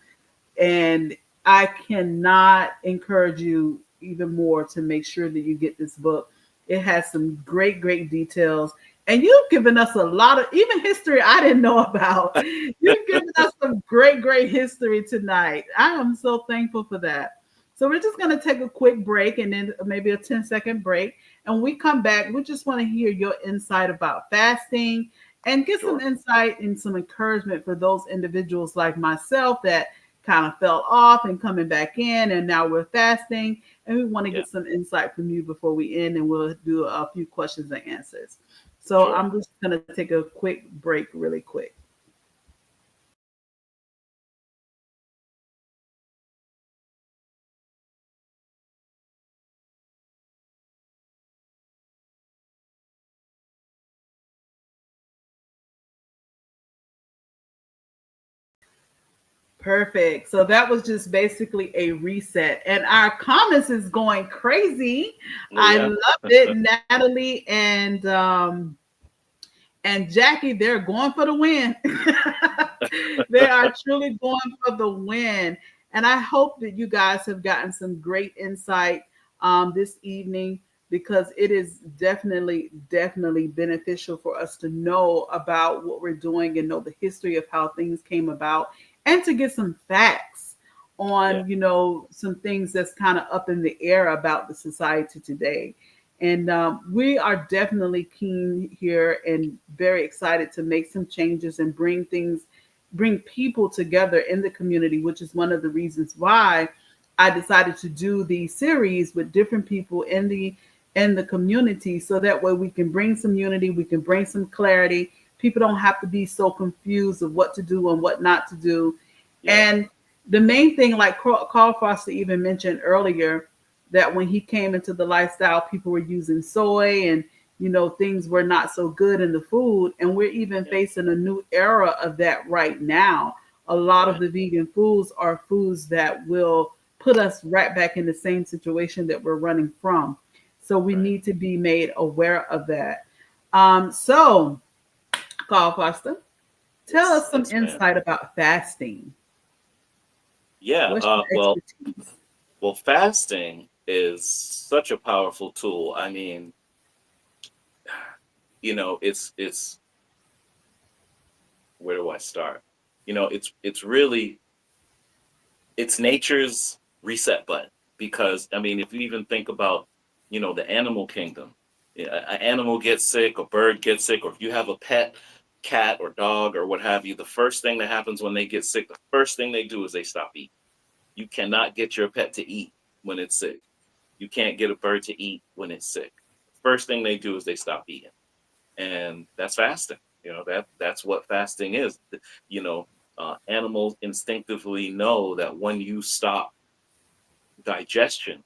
[SPEAKER 1] And I cannot encourage you even more to make sure that you get this book. It has some great, great details. And you've given us a lot of even history I didn't know about. You've given us some great, great history tonight. I am so thankful for that. So we're just going to take a quick break, and then maybe a 10-second break. And when we come back, we just want to hear your insight about fasting and get some
[SPEAKER 2] Sure.
[SPEAKER 1] insight and some encouragement for those individuals like myself that kind of fell off and coming back in, and now we're fasting. And we want to
[SPEAKER 2] Yeah.
[SPEAKER 1] get some insight from you before we end, and we'll do a few questions and answers. So
[SPEAKER 2] Sure.
[SPEAKER 1] I'm just going to take a quick break really quick. Perfect. So that was just basically a reset. And our comments is going crazy.
[SPEAKER 2] Oh
[SPEAKER 1] I
[SPEAKER 2] yeah.
[SPEAKER 1] love it. Natalie and Jackie, they're going for the win. They are truly going for the win. And I hope that you guys have gotten some great insight this evening, because it is definitely, definitely beneficial for us to know about what we're doing and know the history of how things came about, and to get some facts
[SPEAKER 2] Yeah,
[SPEAKER 1] on, some things that's kind of up in the air about the society today. And we are definitely keen here and very excited to make some changes and bring people together in the community, which is one of the reasons why I decided to do these series with different people in the community, so that way we can bring some unity, we can bring some clarity. People don't have to be so confused of what to do and what not to do.
[SPEAKER 2] yeah,
[SPEAKER 1] And the main thing, like Carl Foster even mentioned earlier, that when he came into the lifestyle, people were using soy, and things were not so good in the food. And we're even
[SPEAKER 2] yeah.
[SPEAKER 1] facing a new era of that right now. A lot of
[SPEAKER 2] Right,
[SPEAKER 1] the vegan foods are foods that will put us right back in the same situation that we're running from. So we
[SPEAKER 2] right.
[SPEAKER 1] need to be made aware of that. So, Carl Foster, tell
[SPEAKER 2] Yes,
[SPEAKER 1] us some
[SPEAKER 2] yes, ma'am.
[SPEAKER 1] insight about fasting.
[SPEAKER 2] Yeah.
[SPEAKER 1] What's your expertise?
[SPEAKER 2] Well, fasting is such a powerful tool. I mean, it's where do I start? It's really it's nature's reset button, because I mean, if you even think about, the animal kingdom, yeah, an animal gets sick, a bird gets sick, or if you have a pet cat or dog or what have you, the first thing that happens when they get sick, the first thing they do is they stop eating. You cannot get your pet to eat when it's sick. You can't get a bird to eat when it's sick. First thing they do is they stop eating, and that's fasting. That's what fasting is. You know, Animals instinctively know that when you stop digestion,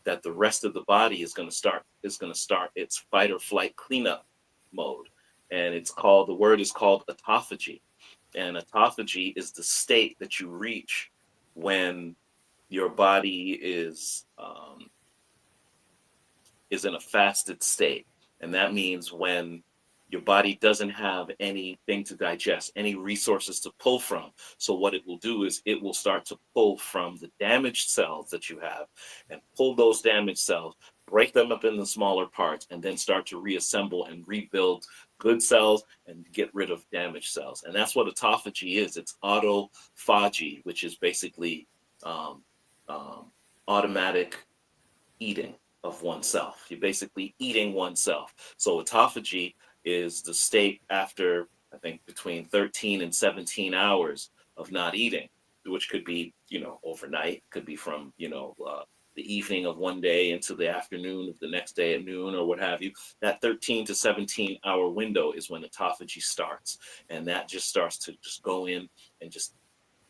[SPEAKER 2] that the rest of the body is going to start its fight or flight cleanup mode, and the word is called autophagy. And autophagy is the state that you reach when your body is in a fasted state. And that means when your body doesn't have anything to digest, any resources to pull from. So, what it will do is it will start to pull from the damaged cells that you have, and pull those damaged cells, break them up into smaller parts, and then start to reassemble and rebuild good cells and get rid of damaged cells. And that's what autophagy is. It's autophagy, which is basically um, um, automatic eating of oneself. You're basically eating oneself. So autophagy is the state after, I think, between 13 and 17 hours of not eating, which could be, overnight, could be from, the evening of one day into the afternoon of the next day at noon or what have you. That 13 to 17-hour window is when autophagy starts. And that just starts to just go in and just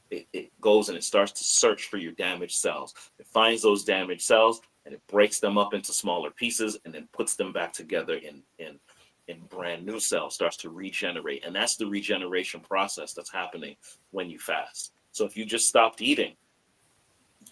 [SPEAKER 2] it goes and it starts to search for your damaged cells. It finds those damaged cells and it breaks them up into smaller pieces and then puts them back together in brand new cells, starts to regenerate. And that's the regeneration process that's happening when you fast. So if you just stopped eating,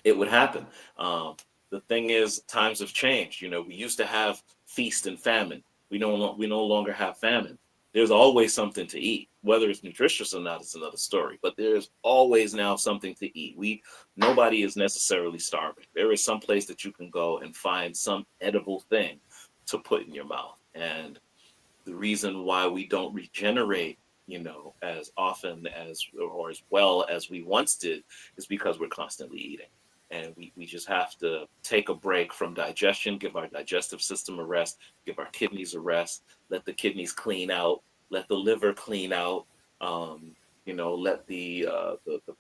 [SPEAKER 2] it would happen. Um, the thing is, times have changed. We used to have feast and famine. We no longer have famine. There's always something to eat. Whether it's nutritious or not is another story. But there's always now something to eat. Nobody is necessarily starving. There is some place that you can go and find some edible thing to put in your mouth. And the reason why we don't regenerate, as often as or as well as we once did, is because we're constantly eating. And we just have to take a break from digestion, give our digestive system a rest, give our kidneys a rest, let the kidneys clean out, let the liver clean out, um, let the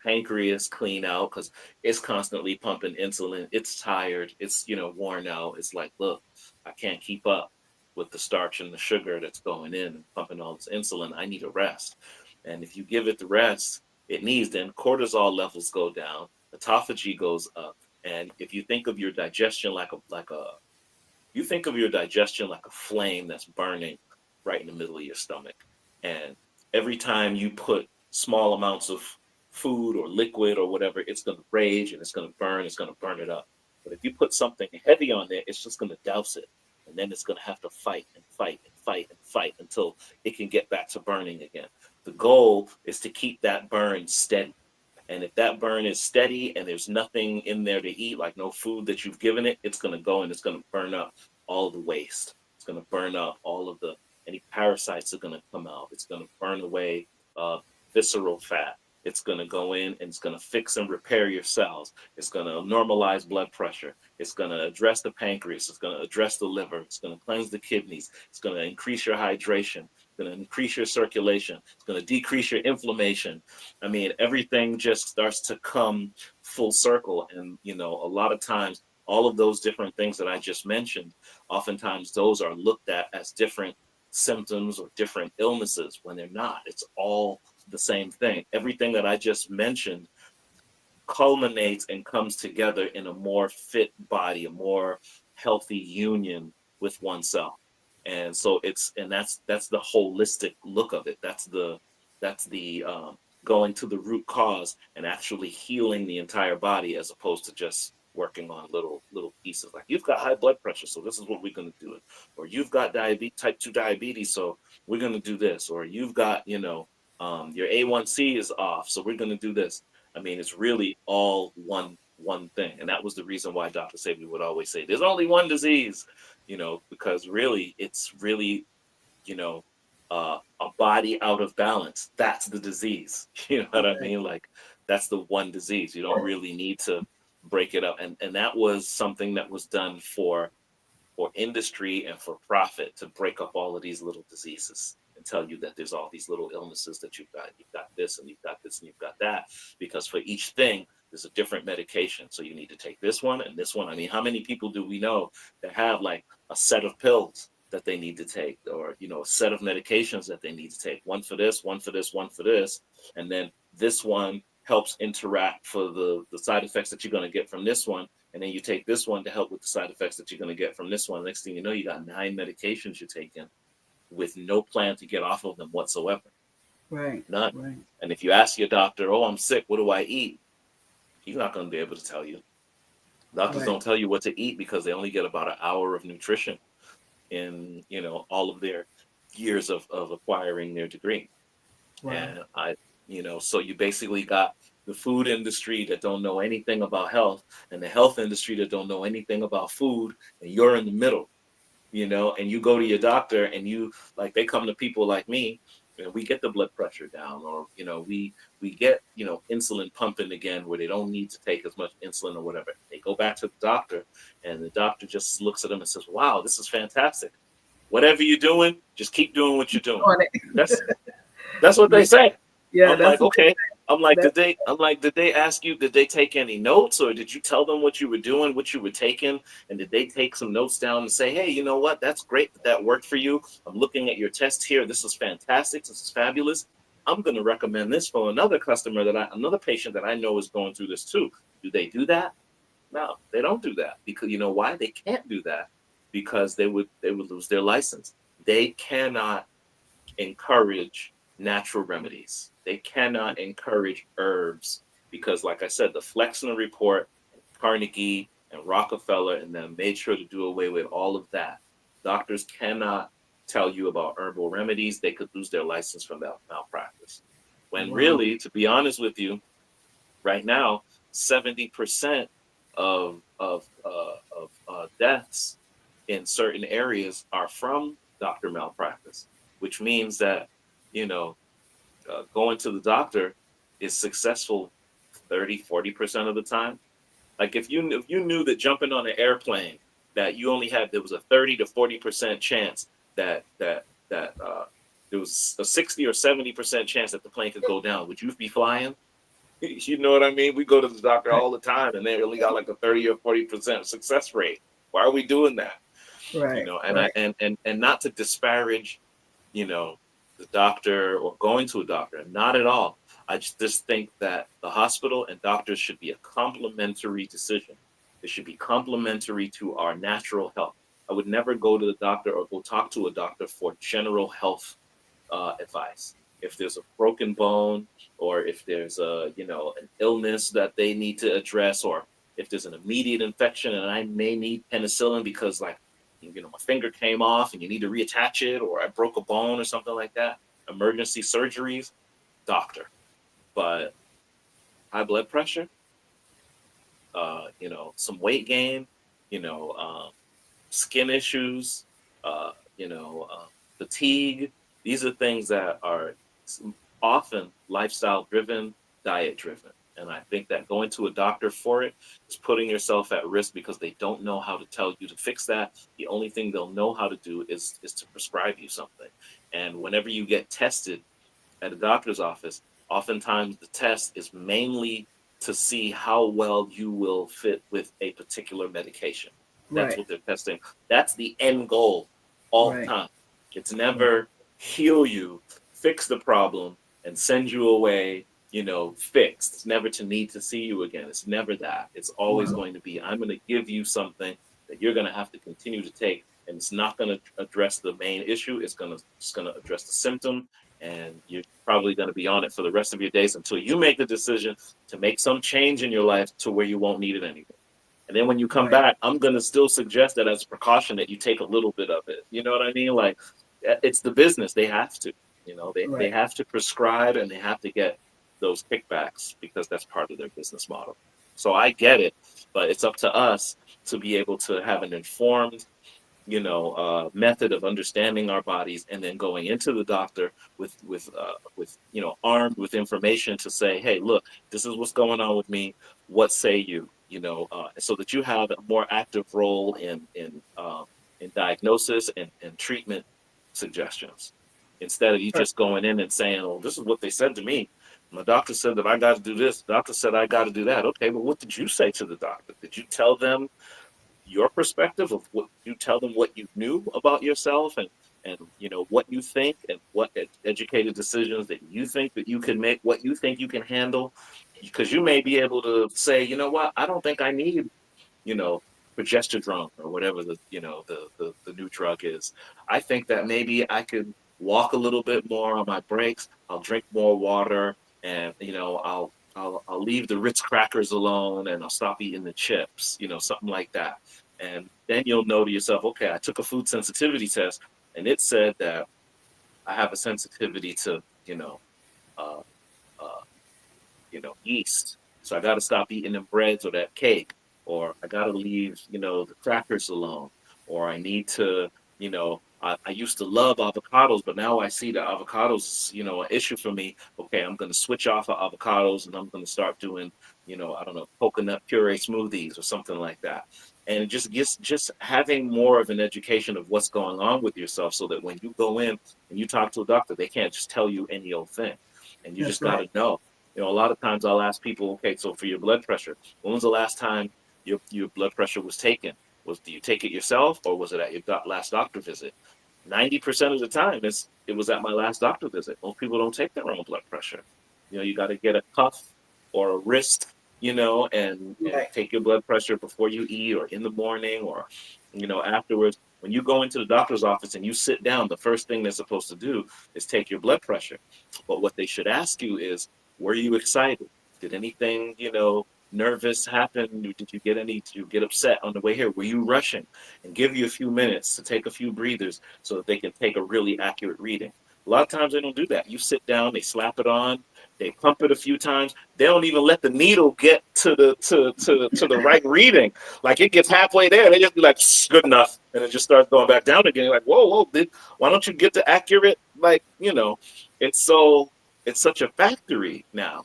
[SPEAKER 2] pancreas clean out, because it's constantly pumping insulin. It's tired. It's worn out. It's like, look, I can't keep up with the starch and the sugar that's going in and pumping all this insulin. I need a rest. And if you give it the rest it needs, then cortisol levels go down, autophagy goes up. And if you think of your digestion you think of your digestion like a flame that's burning right in the middle of your stomach. And every time you put small amounts of food or liquid or whatever, it's going to rage and it's going to burn it up. But if you put something heavy on there, it's just going to douse it. and then it's going to have to fight and fight and fight and fight until it can get back to burning again. The goal is to keep that burn steady. And if that burn is steady and there's nothing in there to eat, like no food that you've given it, it's going to go and it's going to burn up all the waste. It's going to burn up all of the, any parasites are going to come out. It's going to burn away uh, visceral fat. It's going to go in and it's going to fix and repair your cells. It's going to normalize blood pressure. It's going to address the pancreas. It's going to address the liver. It's going to cleanse the kidneys. It's going to increase your hydration. It's going to increase your circulation. It's going to decrease your inflammation. I mean, everything just starts to come full circle. And, you know, a lot of times, all of those different things that I just mentioned, oftentimes those are looked at as different symptoms or different illnesses when they're not. It's all the same thing. Everything that I just mentioned culminates and comes together in a more fit body, a more healthy union with oneself. And so it's, and that's the holistic look of it. That's the going to the root cause and actually healing the entire body, as opposed to just working on little pieces. Like, you've got high blood pressure, so this is what we're going to do it. Or you've got diabetes, type 2 diabetes, so we're going to do this. Or you've got, you know, your A1C is off, so we're going to do this. I mean, it's really all one thing, and that was the reason why Dr. Sebi would always say, "There's only one disease," you know, because really, it's really, you know, a body out of balance. That's the disease. You know what I
[SPEAKER 1] Right.
[SPEAKER 2] mean? Like, that's the one disease. You don't really need to break it up, and that was something that was done for industry and for profit, to break up all of these little diseases and tell you that there's all these little illnesses that you've got. You've got this and you've got this and you've got that, because for each thing there's a different medication. So you need to take this one and this one. I mean, how many people do we know that have like a set of pills that they need to take, or, you know, a set of medications that they need to take, one for this, one for this, one for this, and then this one helps interact for the side effects that you're going to get from this one, and then you take this one to help with the side effects that you're going to get from this one. Next thing you know, you got 9 medications you're taking with no plan to get off of them whatsoever.
[SPEAKER 1] Right.
[SPEAKER 2] None.
[SPEAKER 1] Right.
[SPEAKER 2] And if you ask your doctor, "Oh, I'm sick, what do I eat?" He's not going to be able to tell you. Doctors
[SPEAKER 1] Right.
[SPEAKER 2] don't tell you what to eat because they only get about an hour of nutrition in, you know, all of their years of acquiring their degree.
[SPEAKER 1] Wow.
[SPEAKER 2] And you know, so you basically got the food industry that don't know anything about health, and the health industry that don't know anything about food, and you're in the middle, you know. And you go to your doctor, and you, like, they come to people like me, and we get the blood pressure down, or, you know, we get, you know, insulin pumping again, where they don't need to take as much insulin or whatever. They go back to the doctor, and the doctor just looks at them and says, "Wow, this is fantastic. Whatever you're doing, just keep doing what you're doing."
[SPEAKER 1] On it.
[SPEAKER 2] That's that's what
[SPEAKER 1] Yeah.
[SPEAKER 2] they say.
[SPEAKER 1] Yeah.
[SPEAKER 2] I'm like,
[SPEAKER 1] That's what
[SPEAKER 2] okay. I'm like,
[SPEAKER 1] that.
[SPEAKER 2] did they ask you, did they take any notes, or did you tell them what you were doing, what you were taking? And did they take some notes down and say, "Hey, you know what? That's great that that worked for you. I'm looking at your test here. This is fantastic. This is fabulous. I'm going to recommend this for another customer another patient that I know is going through this too." Do they do that? No, they don't do that, because you know why? They can't do that, because they would lose their license. They cannot encourage natural remedies. They cannot encourage herbs, because, like I said, the Flexner report, and Carnegie and Rockefeller and them made sure to do away with all of that. Doctors cannot tell you about herbal remedies. They could lose their license from malpractice. When
[SPEAKER 1] Wow.
[SPEAKER 2] really, to be honest with you, right now, 70% of deaths in certain areas are from doctor malpractice, which means that, you know, going to the doctor is successful 30-40% of the time. Like, if you knew that jumping on an airplane, that you only had, there was a 30 to 40% chance that there was a 60 or 70% chance that the plane could go down, would you be flying? You know what I mean? We go to the doctor
[SPEAKER 1] Right.
[SPEAKER 2] all the time, and they only got like a 30 or 40% success rate. Why are we doing that? You
[SPEAKER 1] Right.
[SPEAKER 2] know, and I
[SPEAKER 1] Right.
[SPEAKER 2] and not to disparage, you know, the doctor or going to a doctor, not at all. I just think that the hospital and doctors should be a complementary decision. It should be complementary to our natural health. I would never go to the doctor or go talk to a doctor for general health advice. If there's a broken bone, or if there's a, you know, an illness that they need to address, or if there's an immediate infection and I may need penicillin because, like, my finger came off and you need to reattach it, or I broke a bone or something like that. Emergency surgeries, doctor. But high blood pressure, some weight gain, you know, skin issues, uh, you know, uh, fatigue. These are things that are often lifestyle driven, diet driven. And I think that going to a doctor for it is putting yourself at risk because they don't know how to tell you to fix that. The only thing they'll know how to do is to prescribe you something. And whenever you get tested, at a doctor's office, oftentimes the test is mainly to see how well you will fit with a particular medication. That's
[SPEAKER 1] Right.
[SPEAKER 2] what they're testing. That's the end goal all the
[SPEAKER 1] Right.
[SPEAKER 2] time. It's
[SPEAKER 1] Right.
[SPEAKER 2] never heal you, fix the problem, and send you away, fixed. It's never to need to see you again. It's never that. It's always
[SPEAKER 1] Wow.
[SPEAKER 2] going to be, I'm going to give you something that you're going to have to continue to take. And it's not going to address the main issue. It's going to address the symptom, and you're probably going to be on it for the rest of your days until you make the decision to make some change in your life to where you won't need it anymore. And then when you come
[SPEAKER 1] Right.
[SPEAKER 2] back, I'm going to still suggest that as a precaution that you take a little bit of it. You know what I mean? Like, it's the business. They have to, they
[SPEAKER 1] Right.
[SPEAKER 2] have to prescribe and they have to get those kickbacks because that's part of their business model. So I get it, but it's up to us to be able to have an informed method of understanding our bodies and then going into the doctor with armed with information to say, hey, look, this is what's going on with me. What say you? So that you have a more active role in diagnosis and treatment suggestions instead of you
[SPEAKER 1] Right.
[SPEAKER 2] just going in and saying, oh, this is what they said to me. My doctor said that I got to do this. The doctor said I got to do that. Okay, but what did you say to the doctor? Did you tell them your perspective of what you tell them what you knew about yourself and what you think and what educated decisions that you think that you can make, what you think you can handle, because you may be able to say, you know what, I don't think I need you know, progesterone or whatever the new drug is. I think that maybe I could walk a little bit more on my breaks. I'll drink more water, and I'll leave the Ritz crackers alone, and I'll stop eating the chips. Something like that. And then you'll know to yourself, okay, I took a food sensitivity test, and it said that I have a sensitivity to uh, uh, yeast. So I got to stop eating them breads or that cake, or I got to leave, the crackers alone, or I need to, I used to love avocados, but now I see that avocados, an issue for me. Okay, I'm going to switch off of avocados and I'm going to start doing, I don't know, coconut puree smoothies or something like that. And just having more of an education of what's going on with yourself so that when you go in and you talk to a doctor, they can't just tell you any old thing. And you
[SPEAKER 1] That's
[SPEAKER 2] just got
[SPEAKER 1] right.
[SPEAKER 2] to know. A lot of times I'll ask people, okay, so for your blood pressure, when was the last time your blood pressure was taken? Do you take it yourself or was it at your last doctor visit? 90% of the time it was at my last doctor visit. Most people don't take their own blood pressure. You got to get a cuff or a wrist, and
[SPEAKER 1] Right.
[SPEAKER 2] take your blood pressure before you eat or in the morning or afterwards. When you go into the doctor's office and you sit down, the first thing they're supposed to do is take your blood pressure. But what they should ask you is, were you excited? Did anything, nervous happen? Did you get upset on the way here? Were you rushing? And give you a few minutes to take a few breathers so that they can take a really accurate reading. A lot of times they don't do that. You sit down, they slap it on, they pump it a few times. They don't even let the needle get to the right reading. Like it gets halfway there, they just be like, good enough, and it just starts going back down again. You're like, whoa, whoa, why don't you get the accurate? It's so it's such a factory now,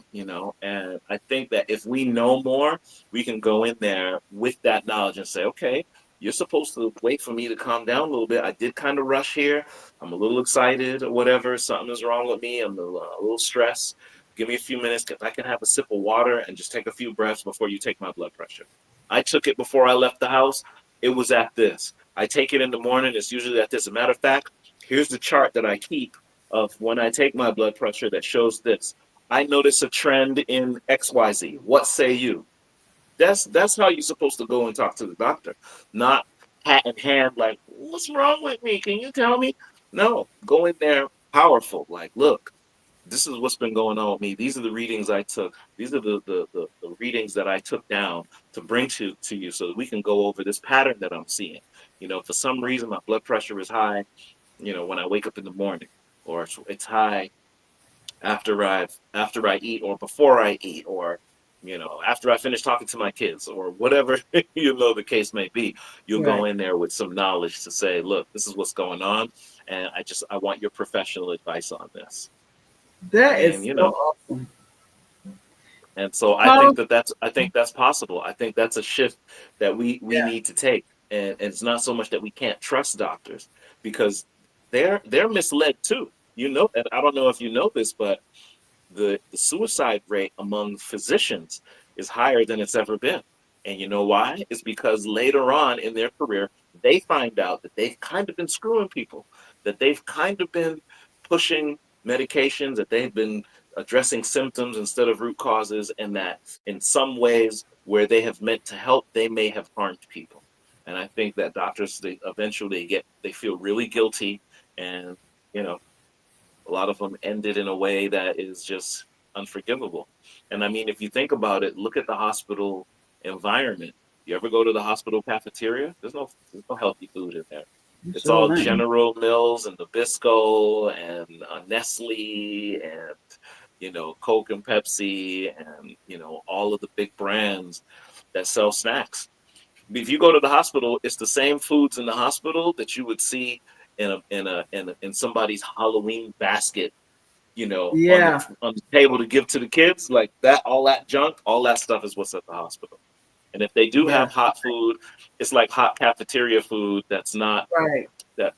[SPEAKER 2] and I think that if we know more, we can go in there with that knowledge and say, okay, you're supposed to wait for me to calm down a little bit. I did kind of rush here. I'm a little excited or whatever. Something is wrong with me. I'm a little stressed. Give me a few minutes. If I can have a sip of water and just take a few breaths before you take my blood pressure. I took it before I left the house. It was at this. I take it in the morning. It's usually at this. As a matter of fact, here's the chart that I keep of when I take my blood pressure that shows this. I notice a trend in XYZ. What say you? That's how you're supposed to go and talk to the doctor, not hat in hand like, what's wrong with me? Can you tell me? No, go in there powerful. Like, look, this is what's been going on with me. These are the readings I took. These are the readings that I took down to bring to you so that we can go over this pattern that I'm seeing. For some reason, my blood pressure is high, when I wake up in the morning, or it's high after I eat or before I eat, or after I finish talking to my kids, or whatever the case may be. You'll go
[SPEAKER 1] Right.
[SPEAKER 2] in there with some knowledge to say, look, this is what's going on, and I want your professional advice on this. I
[SPEAKER 1] That
[SPEAKER 2] mean,
[SPEAKER 1] is so awesome.
[SPEAKER 2] and so
[SPEAKER 1] How?
[SPEAKER 2] I think that's possible. I think that's a shift that we
[SPEAKER 1] Yeah.
[SPEAKER 2] need to take. And it's not so much that we can't trust doctors, because they're misled too. And I don't know if you know this, but the suicide rate among physicians is higher than it's ever been. And you know why? It's because later on in their career, they find out that they've kind of been screwing people, that they've kind of been pushing medications, that they've been addressing symptoms instead of root causes, and that in some ways where they have meant to help, they may have harmed people. And I think that doctors, they eventually they feel really guilty, and you know a lot of them ended in a way that is just unforgivable. And I mean, if you think about it, look at the hospital environment. You ever go to the hospital cafeteria? There's no healthy food in there. It's
[SPEAKER 1] Sure,
[SPEAKER 2] all
[SPEAKER 1] not.
[SPEAKER 2] General Mills and Nabisco and Nestle and Coke and Pepsi and all of the big brands that sell snacks. If you go to the hospital, it's the same foods in the hospital that you would see in somebody's Halloween basket,
[SPEAKER 1] Yeah.
[SPEAKER 2] on the table to give to the kids. Like that, all that junk, all that stuff is what's at the hospital. And if they do
[SPEAKER 1] Yeah.
[SPEAKER 2] have hot food, it's like hot cafeteria food
[SPEAKER 1] Right.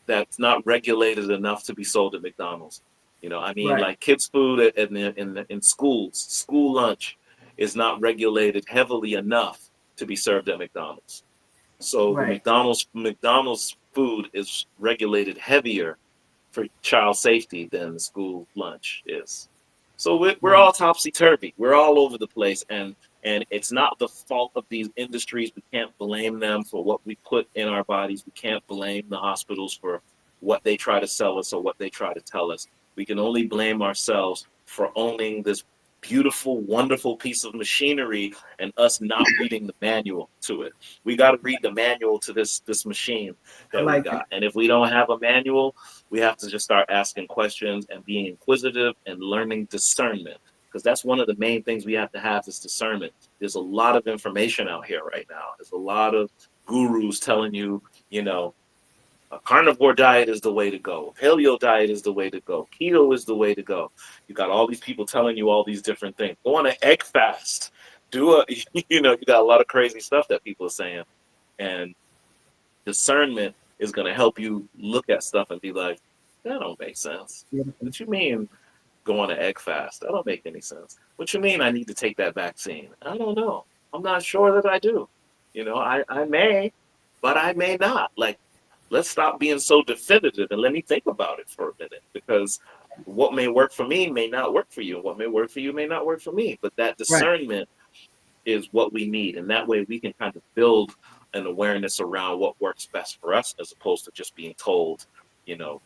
[SPEAKER 2] that's not regulated enough to be sold at McDonald's. I mean,
[SPEAKER 1] Right.
[SPEAKER 2] like kids' food in schools, school lunch is not regulated heavily enough to be served at McDonald's. So the
[SPEAKER 1] Right.
[SPEAKER 2] McDonald's food is regulated heavier for child safety than the school lunch is. So we're
[SPEAKER 1] Right.
[SPEAKER 2] all topsy turvy. We're all over the place, and it's not the fault of these industries. We can't blame them for what we put in our bodies. We can't blame the hospitals for what they try to sell us or what they try to tell us. We can only blame ourselves for owning this beautiful, wonderful piece of machinery and us not reading the manual to it. We got to read the manual to this machine
[SPEAKER 1] I
[SPEAKER 2] that we
[SPEAKER 1] like it.
[SPEAKER 2] got. And if we don't have a manual, we have to just start asking questions and being inquisitive and learning discernment, because that's one of the main things we have to have is discernment. There's a lot of information out here right now. There's a lot of gurus telling you, you know, a carnivore diet is the way to go. Paleo diet is the way to go. Keto is the way to go. You got all these people telling you all these different things. Go on an egg fast. Do a, you got a lot of crazy stuff that people are saying. And discernment is going to help you look at stuff and be like, that don't make sense.
[SPEAKER 1] Beautiful.
[SPEAKER 2] What you mean go on an egg fast? That don't make any sense. What you mean I need to take that vaccine? I don't know. I'm not sure that I do. I may, but I may not. Like, let's stop being so definitive and let me think about it for a minute, because what may work for me may not work for you. And what may work for you may not work for me. But that
[SPEAKER 1] Right.
[SPEAKER 2] discernment is what we need. And that way we can kind of build an awareness around what works best for us, as opposed to just being told,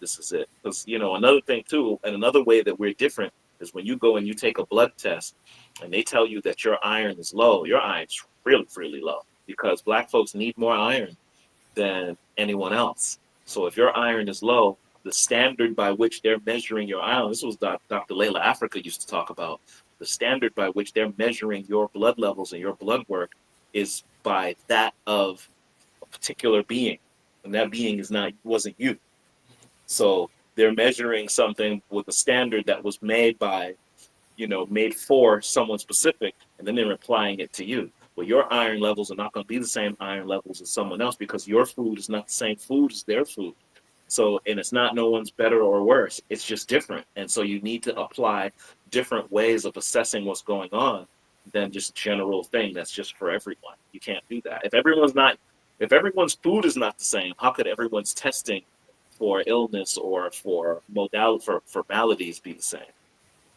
[SPEAKER 2] this is it. Because, another thing too, and another way that we're different is when you go and you take a blood test and they tell you that your iron is low, your iron's really, really low, because Black folks need more iron than anyone else. So if your iron is low, the standard by which they're measuring your iron, this was Dr. Layla Africa used to talk about, the standard by which they're measuring your blood levels and your blood work is by that of a particular being. And that being wasn't you. So they're measuring something with a standard that was made for someone specific, and then they're applying it to you. Well, your iron levels are not going to be the same iron levels as someone else, because your food is not the same food as their food. So, and it's not no one's better or worse. It's just different. And so you need to apply different ways of assessing what's going on than just general thing that's just for everyone. You can't do that. If everyone's food is not the same, how could everyone's testing for illness or for modality for maladies be the same?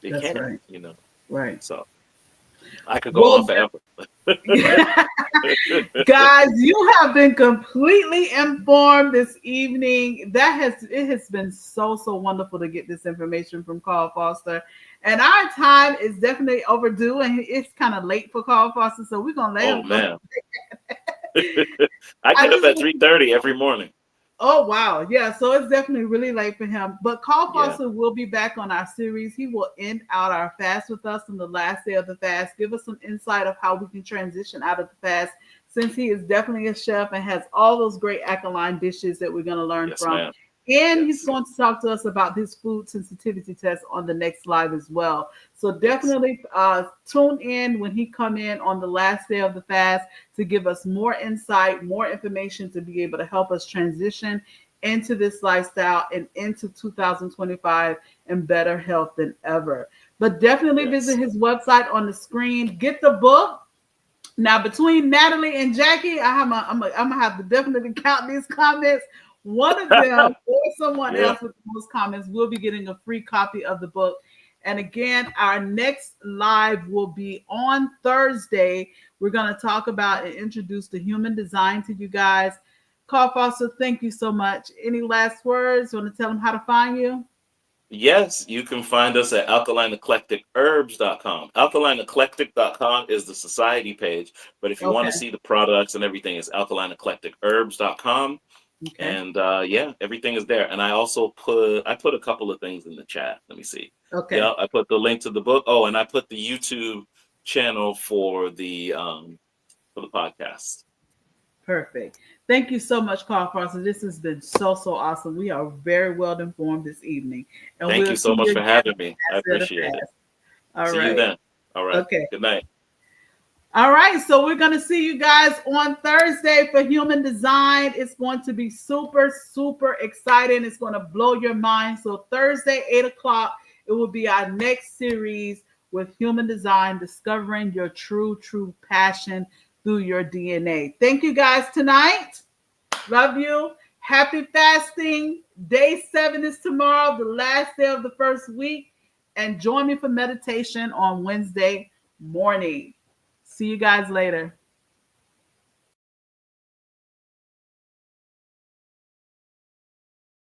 [SPEAKER 2] They
[SPEAKER 1] That's
[SPEAKER 2] can't,
[SPEAKER 1] right. Right.
[SPEAKER 2] So I could go on
[SPEAKER 1] Well,
[SPEAKER 2] forever.
[SPEAKER 1] guys, you have been completely informed this evening. It has been so wonderful to get this information from Carl Foster. And our time is definitely overdue, and it's kind of late for Carl Foster, so we're gonna let
[SPEAKER 2] Oh
[SPEAKER 1] him go.
[SPEAKER 2] man. I
[SPEAKER 1] I
[SPEAKER 2] get up
[SPEAKER 1] just
[SPEAKER 2] at
[SPEAKER 1] want
[SPEAKER 2] 3:30 every morning.
[SPEAKER 1] Oh wow. Yeah, so it's definitely really late for him. But Carl
[SPEAKER 2] Yeah.
[SPEAKER 1] Foster will be back on our series. He will end out our fast with us on the last day of the fast. Give us some insight of how we can transition out of the fast since he is definitely a chef and has all those great alkaline dishes that we're going to learn
[SPEAKER 2] Yes,
[SPEAKER 1] from.
[SPEAKER 2] ma'am.
[SPEAKER 1] And he's
[SPEAKER 2] Yes.
[SPEAKER 1] going to talk to us about his food sensitivity test on the next live as well. So
[SPEAKER 2] Yes.
[SPEAKER 1] definitely tune in when he come in on the last day of the fast to give us more insight, more information to be able to help us transition into this lifestyle and into 2025 and better health than ever. But definitely visit
[SPEAKER 2] Yes.
[SPEAKER 1] his website on the screen. Get the book. Now, between Natalie and Jackie, I'm gonna have to definitely count these comments. One of them or someone
[SPEAKER 2] Yeah.
[SPEAKER 1] else with the most comments will be getting a free copy of the book. And again, our next live will be on Thursday. We're going to talk about and introduce the human design to you guys. Carl Foster, thank you so much. Any last words? Want to tell them how to find you?
[SPEAKER 2] Yes, you can find us at alkalineeclecticherbs.com. Alkalineeclectic.com is the society page, but if you want to
[SPEAKER 1] Okay.
[SPEAKER 2] see the products and everything, it's alkalineeclecticherbs.com.
[SPEAKER 1] Okay.
[SPEAKER 2] And yeah, everything is there. And I put a couple of things in the chat. Let me see.
[SPEAKER 1] Okay.
[SPEAKER 2] Yeah, I put the link to the book. Oh, and I put the YouTube channel for the podcast.
[SPEAKER 1] Perfect. Thank you so much, Carl Foster. This has been so awesome. We are very well informed this evening, and
[SPEAKER 2] Thank
[SPEAKER 1] we'll
[SPEAKER 2] you
[SPEAKER 1] see
[SPEAKER 2] so
[SPEAKER 1] you
[SPEAKER 2] much for
[SPEAKER 1] again
[SPEAKER 2] having
[SPEAKER 1] on
[SPEAKER 2] me.
[SPEAKER 1] the
[SPEAKER 2] I
[SPEAKER 1] last day of the
[SPEAKER 2] appreciate it.
[SPEAKER 1] fast. All
[SPEAKER 2] See you
[SPEAKER 1] right.
[SPEAKER 2] then. All right.
[SPEAKER 1] Okay.
[SPEAKER 2] Good night.
[SPEAKER 1] All right, so we're going to see you guys on Thursday for Human Design. It's going to be super exciting. It's going to blow your mind. So, Thursday, 8 o'clock, it will be our next series with Human Design, discovering your true passion through your DNA. Thank you guys tonight. Love you. Happy fasting. Day 7 is tomorrow, the last day of the first week. And join me for meditation on Wednesday morning. See you guys later.